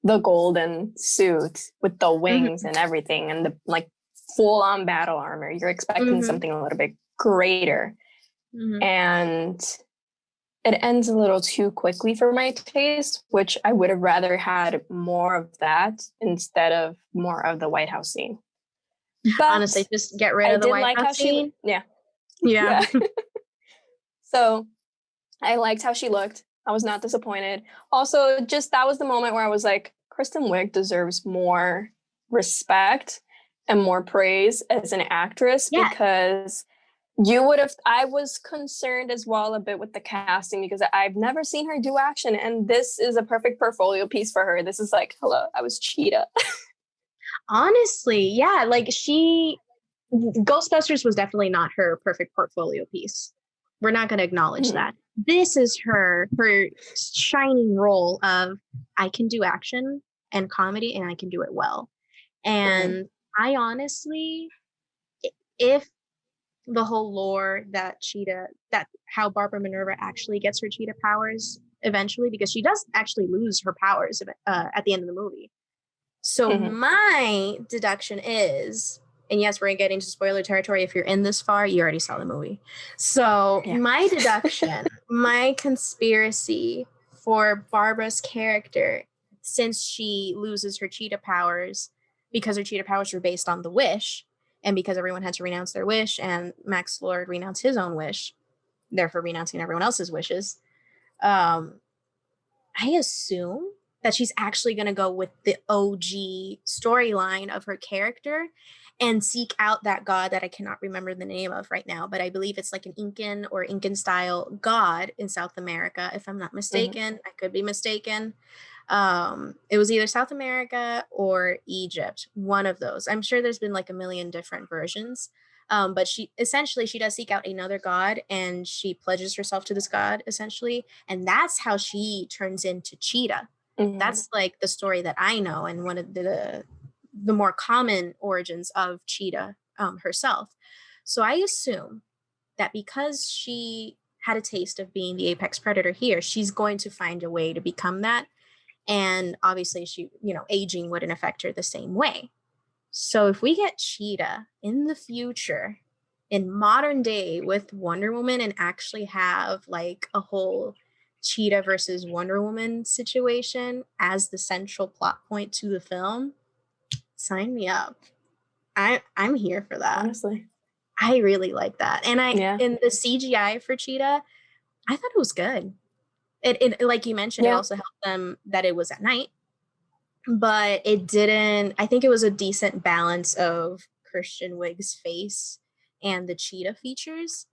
the golden suit with the wings and everything and the like full on battle armor. You're expecting something a little bit greater. And it ends a little too quickly for my taste, which I would have rather had more of that instead of more of the White House scene. But honestly, just get rid of the White House scene. Yeah. So I liked how she looked. I was not disappointed. Also, just that was the moment where I was like, Kristen Wiig deserves more respect and more praise as an actress because I was concerned as well a bit with the casting because I've never seen her do action, and this is a perfect portfolio piece for her. This is like, hello, I was Cheetah. Honestly, yeah, like Ghostbusters was definitely not her perfect portfolio piece. We're not going to acknowledge that. This is her shining role of, I can do action and comedy and I can do it well. And I honestly, if the whole lore that how Barbara Minerva actually gets her cheetah powers eventually, because she does actually lose her powers at the end of the movie. So my deduction is, and yes, we're getting into spoiler territory. If you're in this far, you already saw the movie. So my deduction, my conspiracy for Barbara's character, since she loses her cheetah powers, because her cheetah powers were based on the wish, and because everyone had to renounce their wish, and Maxwell Lord renounced his own wish, therefore renouncing everyone else's wishes, I assume that she's actually going to go with the OG storyline of her character and seek out that god that I cannot remember the name of right now, but I believe it's like an Incan style god in South America, if I'm not mistaken. I could be mistaken. It was either South America or Egypt, one of those. I'm sure there's been like a million different versions. But she does seek out another god, and she pledges herself to this god essentially, and that's how she turns into Cheetah. That's like the story that I know, and one of the more common origins of Cheetah herself. So I assume that because she had a taste of being the apex predator here, she's going to find a way to become that. And obviously she, aging wouldn't affect her the same way. So if we get Cheetah in the future, in modern day, with Wonder Woman, and actually have like a whole Cheetah versus Wonder Woman situation as the central plot point to the film, sign me up. I'm here for that. Honestly, I really like that. And in the CGI for Cheetah, I thought it was good. It like you mentioned, it also helped them that it was at night. But it didn't, I think it was a decent balance of Kristen Wiig's face and the Cheetah features.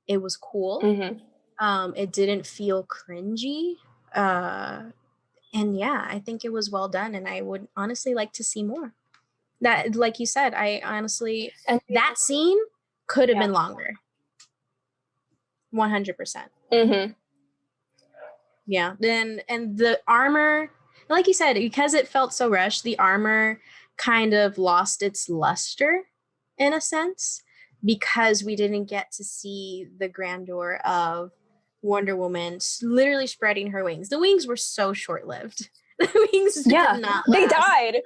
It was cool. It didn't feel cringy. And yeah, I think it was well done, and I would honestly like to see more. That, like you said, I honestly, that scene could have been longer. 100%. Yeah. And the armor, like you said, because it felt so rushed, the armor kind of lost its luster in a sense, because we didn't get to see the grandeur of Wonder Woman literally spreading her wings. The wings were so short-lived. The wings did not last. They died.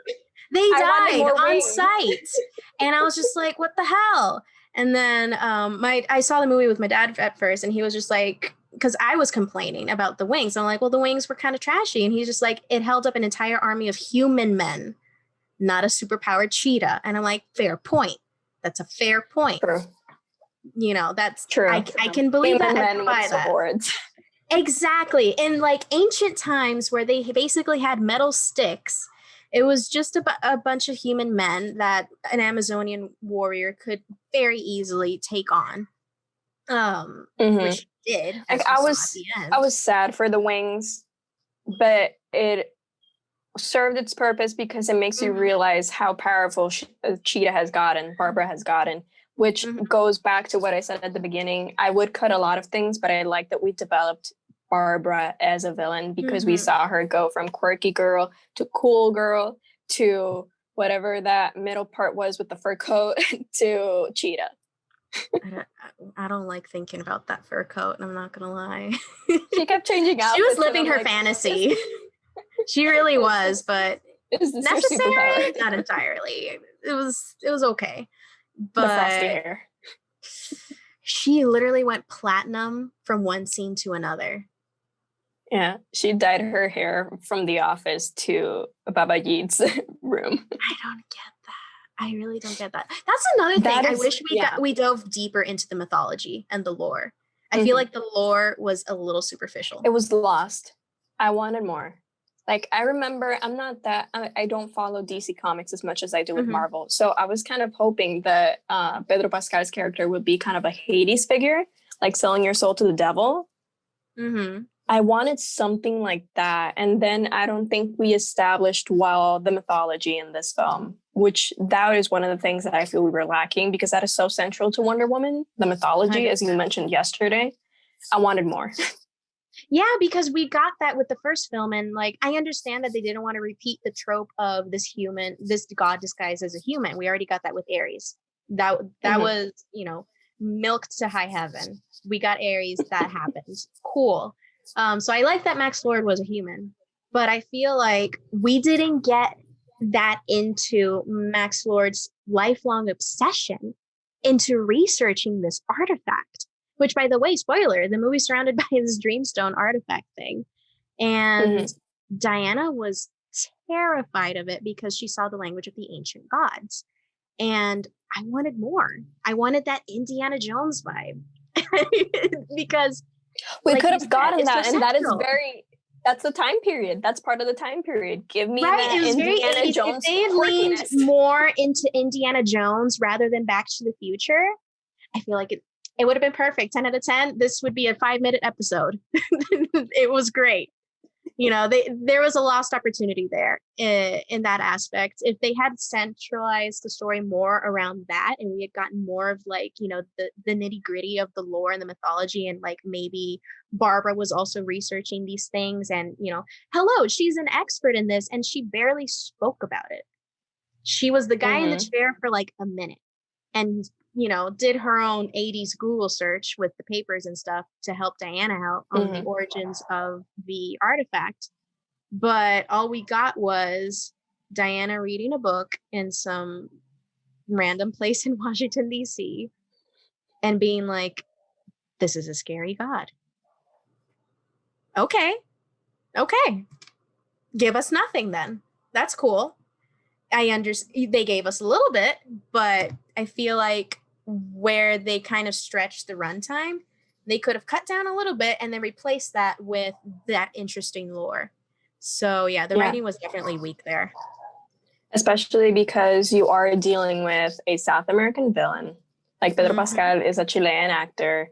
They died on site. And I was just like, what the hell? And then I saw the movie with my dad at first, and he was just like, because I was complaining about the wings. I'm like, well, the wings were kind of trashy. And he's just like, it held up an entire army of human men, not a superpowered cheetah. And I'm like, fair point. That's a fair point. True. You know, that's true. I can believe human that. Men with swords. Exactly. In like ancient times where they basically had metal sticks, it was just a bunch of human men that an Amazonian warrior could very easily take on. Which did. Like I was sad for the wings, but it served its purpose because it makes you realize how powerful Cheetah has gotten, Barbara has gotten, which goes back to what I said at the beginning. I would cut a lot of things, but I like that we developed Barbara as a villain because we saw her go from quirky girl to cool girl to whatever that middle part was with the fur coat to Cheetah. I don't like thinking about that fur coat, and I'm not gonna lie. She kept changing out. She was living her fantasy. She really was, but necessary? Not entirely. It was okay. But the frosty hair. She literally went platinum from one scene to another. Yeah, she dyed her hair from The Office to Baba Yeet's room. I don't get that. I really don't get that. That's another thing. I wish we dove deeper into the mythology and the lore. I feel like the lore was a little superficial. It was lost. I wanted more. Like, I remember, I don't follow DC Comics as much as I do with Marvel. So I was kind of hoping that Pedro Pascal's character would be kind of a Hades figure, like selling your soul to the devil. I wanted something like that. And then I don't think we established well the mythology in this film, which that is one of the things that I feel we were lacking because that is so central to Wonder Woman, the mythology, as you mentioned yesterday. I wanted more. Yeah, because we got that with the first film. And like, I understand that they didn't want to repeat the trope of this god disguised as a human. We already got that with Ares. That was, milked to high heaven. We got Ares. That happened. Cool. So I like that Max Lord was a human, but I feel like we didn't get that into Max Lord's lifelong obsession into researching this artifact, which, by the way, spoiler, the movie's surrounded by this Dreamstone artifact thing. And Diana was terrified of it because she saw the language of the ancient gods. And I wanted more. I wanted that Indiana Jones vibe because we could have gotten that, and that's the time period. That's part of the time period. Give me that Indiana Jones. If they had leaned more into Indiana Jones rather than Back to the Future, I feel like it would have been perfect. 10 out of 10. This would be a 5-minute episode. It was great. There was a lost opportunity there in that aspect. If they had centralized the story more around that, and we had gotten more of like, the nitty gritty of the lore and the mythology, and like maybe Barbara was also researching these things, and hello, she's an expert in this, and she barely spoke about it. She was the guy in the chair for like a minute, and did her own 80s Google search with the papers and stuff to help Diana out on the origins of the artifact. But all we got was Diana reading a book in some random place in Washington, D.C. and being like, this is a scary god. Okay. Give us nothing then. That's cool. I understand they gave us a little bit, but I feel like where they kind of stretched the runtime, they could have cut down a little bit and then replaced that with that interesting lore. So yeah, the writing was definitely weak there. Especially because you are dealing with a South American villain. Like Pedro Pascal is a Chilean actor.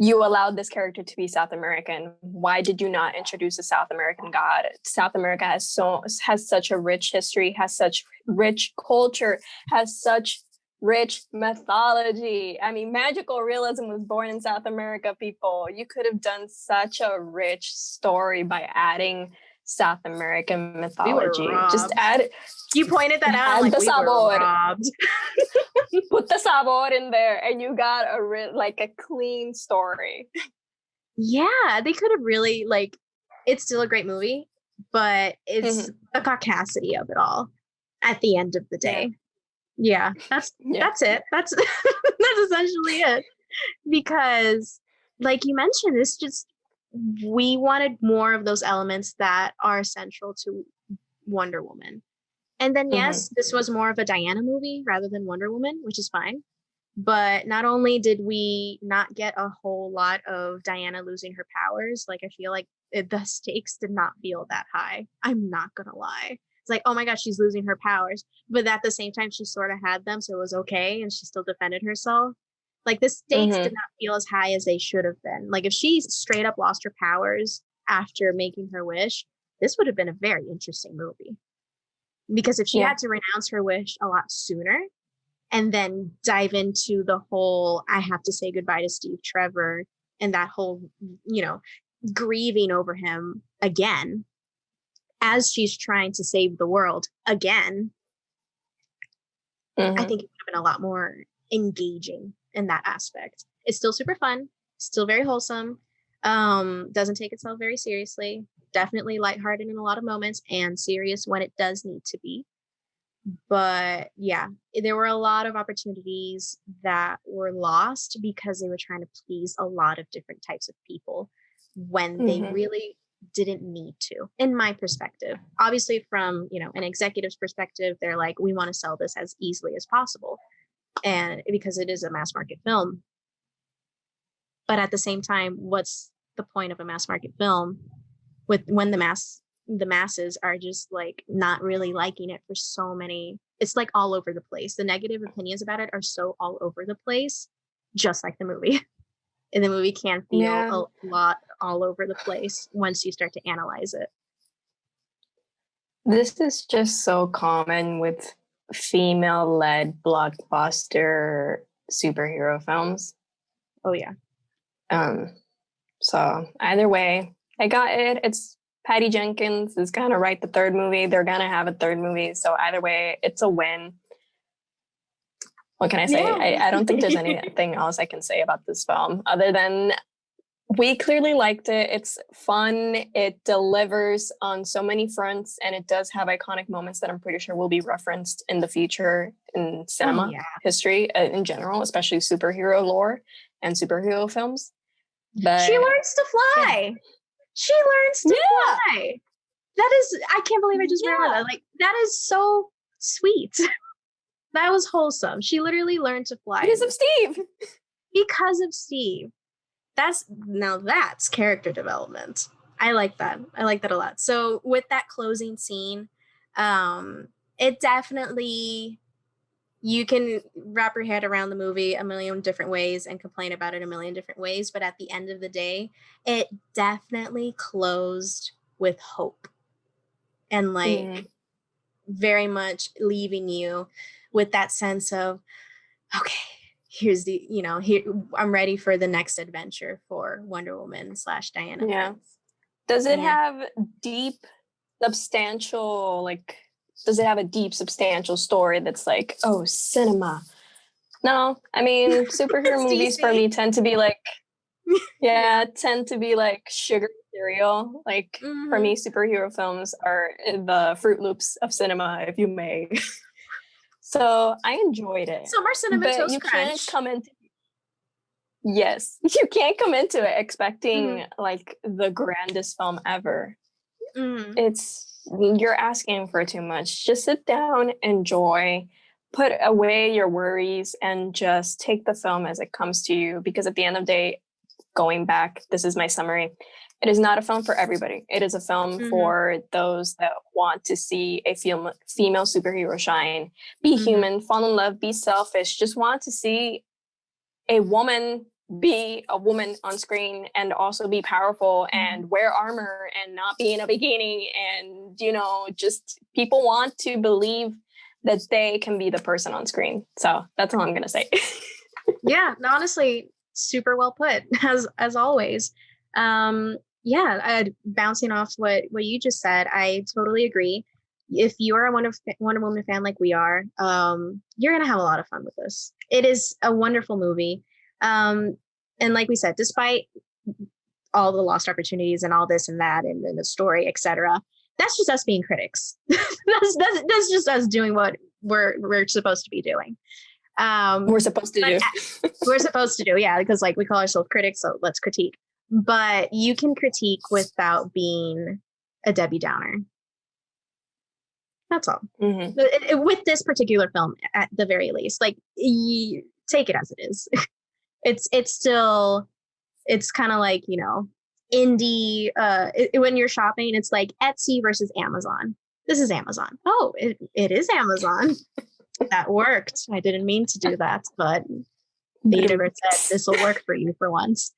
You allowed this character to be South American. Why did you not introduce a South American god? South America has such a rich history, has such rich culture, has such rich mythology. I mean, magical realism was born in South America, people. You could have done such a rich story by adding South American mythology. Just add it. You pointed that out. Like, the sabor. Put the sabor in there, and you got a clean story. Yeah, they could have really it's still a great movie, but it's the caucasity of it all at the end of the day. Yeah, that's it. That's that's essentially it. Because like you mentioned, it's just we wanted more of those elements that are central to Wonder Woman. And then yes, this was more of a Diana movie rather than Wonder Woman, which is fine. But not only did we not get a whole lot of Diana losing her powers, like I feel like the stakes did not feel that high. I'm not gonna lie. It's like, oh my gosh, she's losing her powers. But at the same time, she sort of had them, so it was okay, and she still defended herself. Like the stakes did not feel as high as they should have been. Like if she straight up lost her powers after making her wish, this would have been a very interesting movie. Because if she had to renounce her wish a lot sooner and then dive into the whole, I have to say goodbye to Steve Trevor and that whole, you know, grieving over him again as she's trying to save the world again, I think it would have been a lot more engaging in that aspect. It's still super fun, still very wholesome, doesn't take itself very seriously, definitely lighthearted in a lot of moments and serious when it does need to be. But yeah, there were a lot of opportunities that were lost because they were trying to please a lot of different types of people when they really didn't need to, in my perspective. Obviously, from, you know, an executive's perspective, they're like, we want to sell this as easily as possible, and because it is a mass market film. But at the same time, what's the point of a mass market film with when the masses are just like not really liking it for so many, it's like all over the place. The negative opinions about it are so all over the place, just like the movie. And the movie can feel a lot all over the place once you start to analyze it. This is just so common with female-led blockbuster superhero films. Oh yeah. So either way, I got it. It's Patty Jenkins is gonna write the third movie. They're gonna have a third movie. So either way, it's a win. What can I say? Yeah. I don't think there's anything else I can say about this film other than we clearly liked it. It's fun. It delivers on so many fronts, and it does have iconic moments that I'm pretty sure will be referenced in the future in cinema history in general, especially superhero lore and superhero films. But she learns to fly. Yeah. She learns to fly. That is, I can't believe I just remembered that. Like, that is so sweet. That was wholesome. She literally learned to fly. Because of Steve. Because of Steve. That's character development. I like that. I like that a lot. So with that closing scene, it definitely, you can wrap your head around the movie a million different ways and complain about it a million different ways. But at the end of the day, it definitely closed with hope and like very much leaving you with that sense of, okay, here's the, you know, here I'm ready for the next adventure for Wonder Woman / Diana. Yeah. Does it have deep, substantial, like, does it have a deep, substantial story that's like, oh, cinema? No, I mean, superhero movies for me tend to be like, sugar cereal. Like, for me, superhero films are the Fruit Loops of cinema, if you may. So I enjoyed it. Some are Cinnamon Toast Crunch. Can't come into you can't come into it expecting like the grandest film ever. You're asking for too much. Just sit down, enjoy, put away your worries, and just take the film as it comes to you. Because at the end of the day, going back, this is my summary. It is not a film for everybody. It is a film for those that want to see a female superhero shine, be human, fall in love, be selfish, just want to see a woman be a woman on screen and also be powerful and wear armor and not be in a bikini. And, you know, just people want to believe that they can be the person on screen. So that's all I'm going to say. Yeah, honestly, super well put, as always. Bouncing off what you just said, I totally agree. If you are a Wonder Woman fan like we are, you're gonna have a lot of fun with this. It is a wonderful movie, and like we said, despite all the lost opportunities and all this and that and the story, etc., that's just us being critics. that's just us doing what we're supposed to be doing. We're supposed to do. We're supposed to do, yeah, because like we call ourselves critics, so let's critique. But you can critique without being a Debbie Downer. That's all. Mm-hmm. With this particular film, at the very least, like, you take it as it is. It's still, it's kind of like, you know, indie. When you're shopping, it's like Etsy versus Amazon. This is Amazon. Oh, it is Amazon. That worked. I didn't mean to do that, but the universe said this will work for you for once.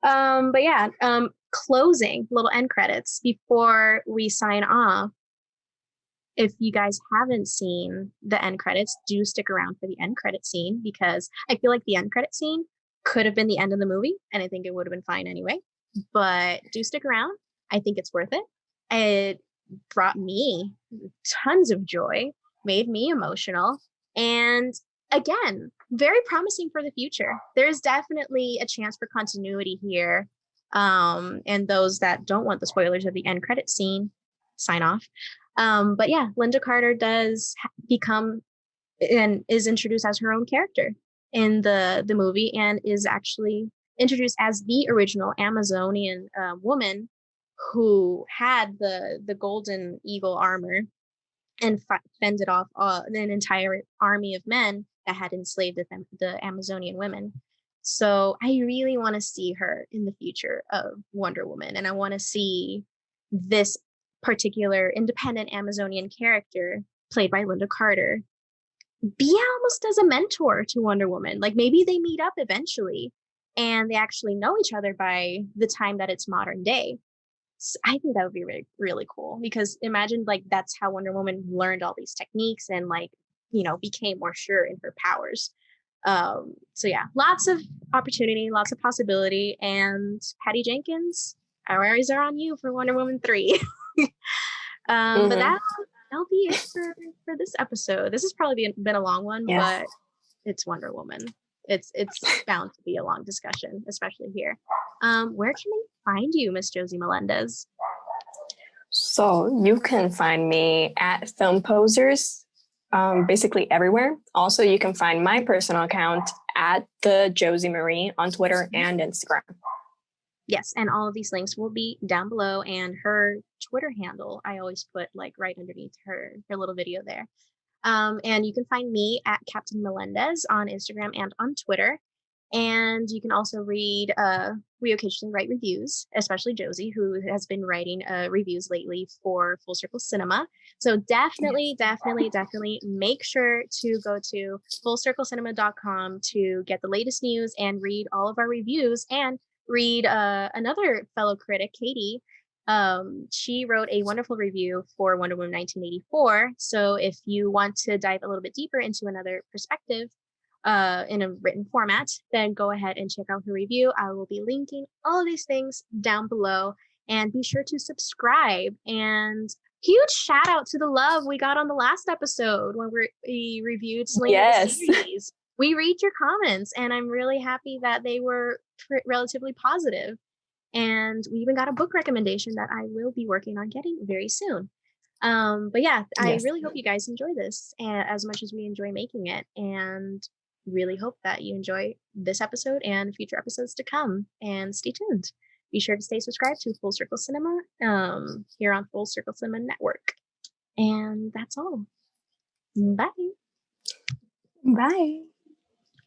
But yeah, closing, little end credits before we sign off. If you guys haven't seen the end credits, do stick around for the end credit scene, because I feel like the end credit scene could have been the end of the movie, and I think it would have been fine anyway. But do stick around. I think it's worth it. It brought me tons of joy, made me emotional, and again, very promising for the future. There's definitely a chance for continuity here. And those that don't want the spoilers of the end credit scene, sign off. But yeah, Linda Carter does become and is introduced as her own character in the movie, and is actually introduced as the original Amazonian woman who had the golden eagle armor and fended off an entire army of men that had enslaved the Amazonian women. So I really want to see her in the future of Wonder Woman, and I want to see this particular independent Amazonian character played by Linda Carter be almost as a mentor to Wonder Woman. Like, maybe they meet up eventually and they actually know each other by the time that it's modern day. So I think that would be really, really cool, because imagine, like, that's how Wonder Woman learned all these techniques and, like, you know, became more sure in her powers. So yeah, lots of opportunity, lots of possibility, and Patty Jenkins, our eyes are on you for Wonder Woman 3. But that'll be it for this episode. This has probably been a long one, but it's Wonder Woman. It's bound to be a long discussion, especially here. Where can we find you, Miss Josie Melendez? So you can find me at Film Posers, basically everywhere. Also, you can find my personal account at the Josie Marie on Twitter and Instagram. Yes, and all of these links will be down below, and her Twitter handle I always put like right underneath her little video there. And you can find me at Captain Melendez on Instagram and on Twitter. And you can also read, we occasionally write reviews, especially Josie, who has been writing reviews lately for Full Circle Cinema. So definitely make sure to go to fullcirclecinema.com to get the latest news and read all of our reviews, and read another fellow critic, Katie. She wrote a wonderful review for Wonder Woman 1984. So if you want to dive a little bit deeper into another perspective in a written format, then go ahead and check out her review. I will be linking all of these things down below, and be sure to subscribe. And huge shout out to the love we got on the last episode when we reviewed Selena the series. We read your comments, and I'm really happy that they were relatively positive. And we even got a book recommendation that I will be working on getting very soon. But yeah, I really hope you guys enjoy this as much as we enjoy making it, and really hope that you enjoy this episode and future episodes to come. And stay tuned. Be sure to stay subscribed to Full Circle Cinema here on Full Circle Cinema Network. And that's all. Bye. Bye.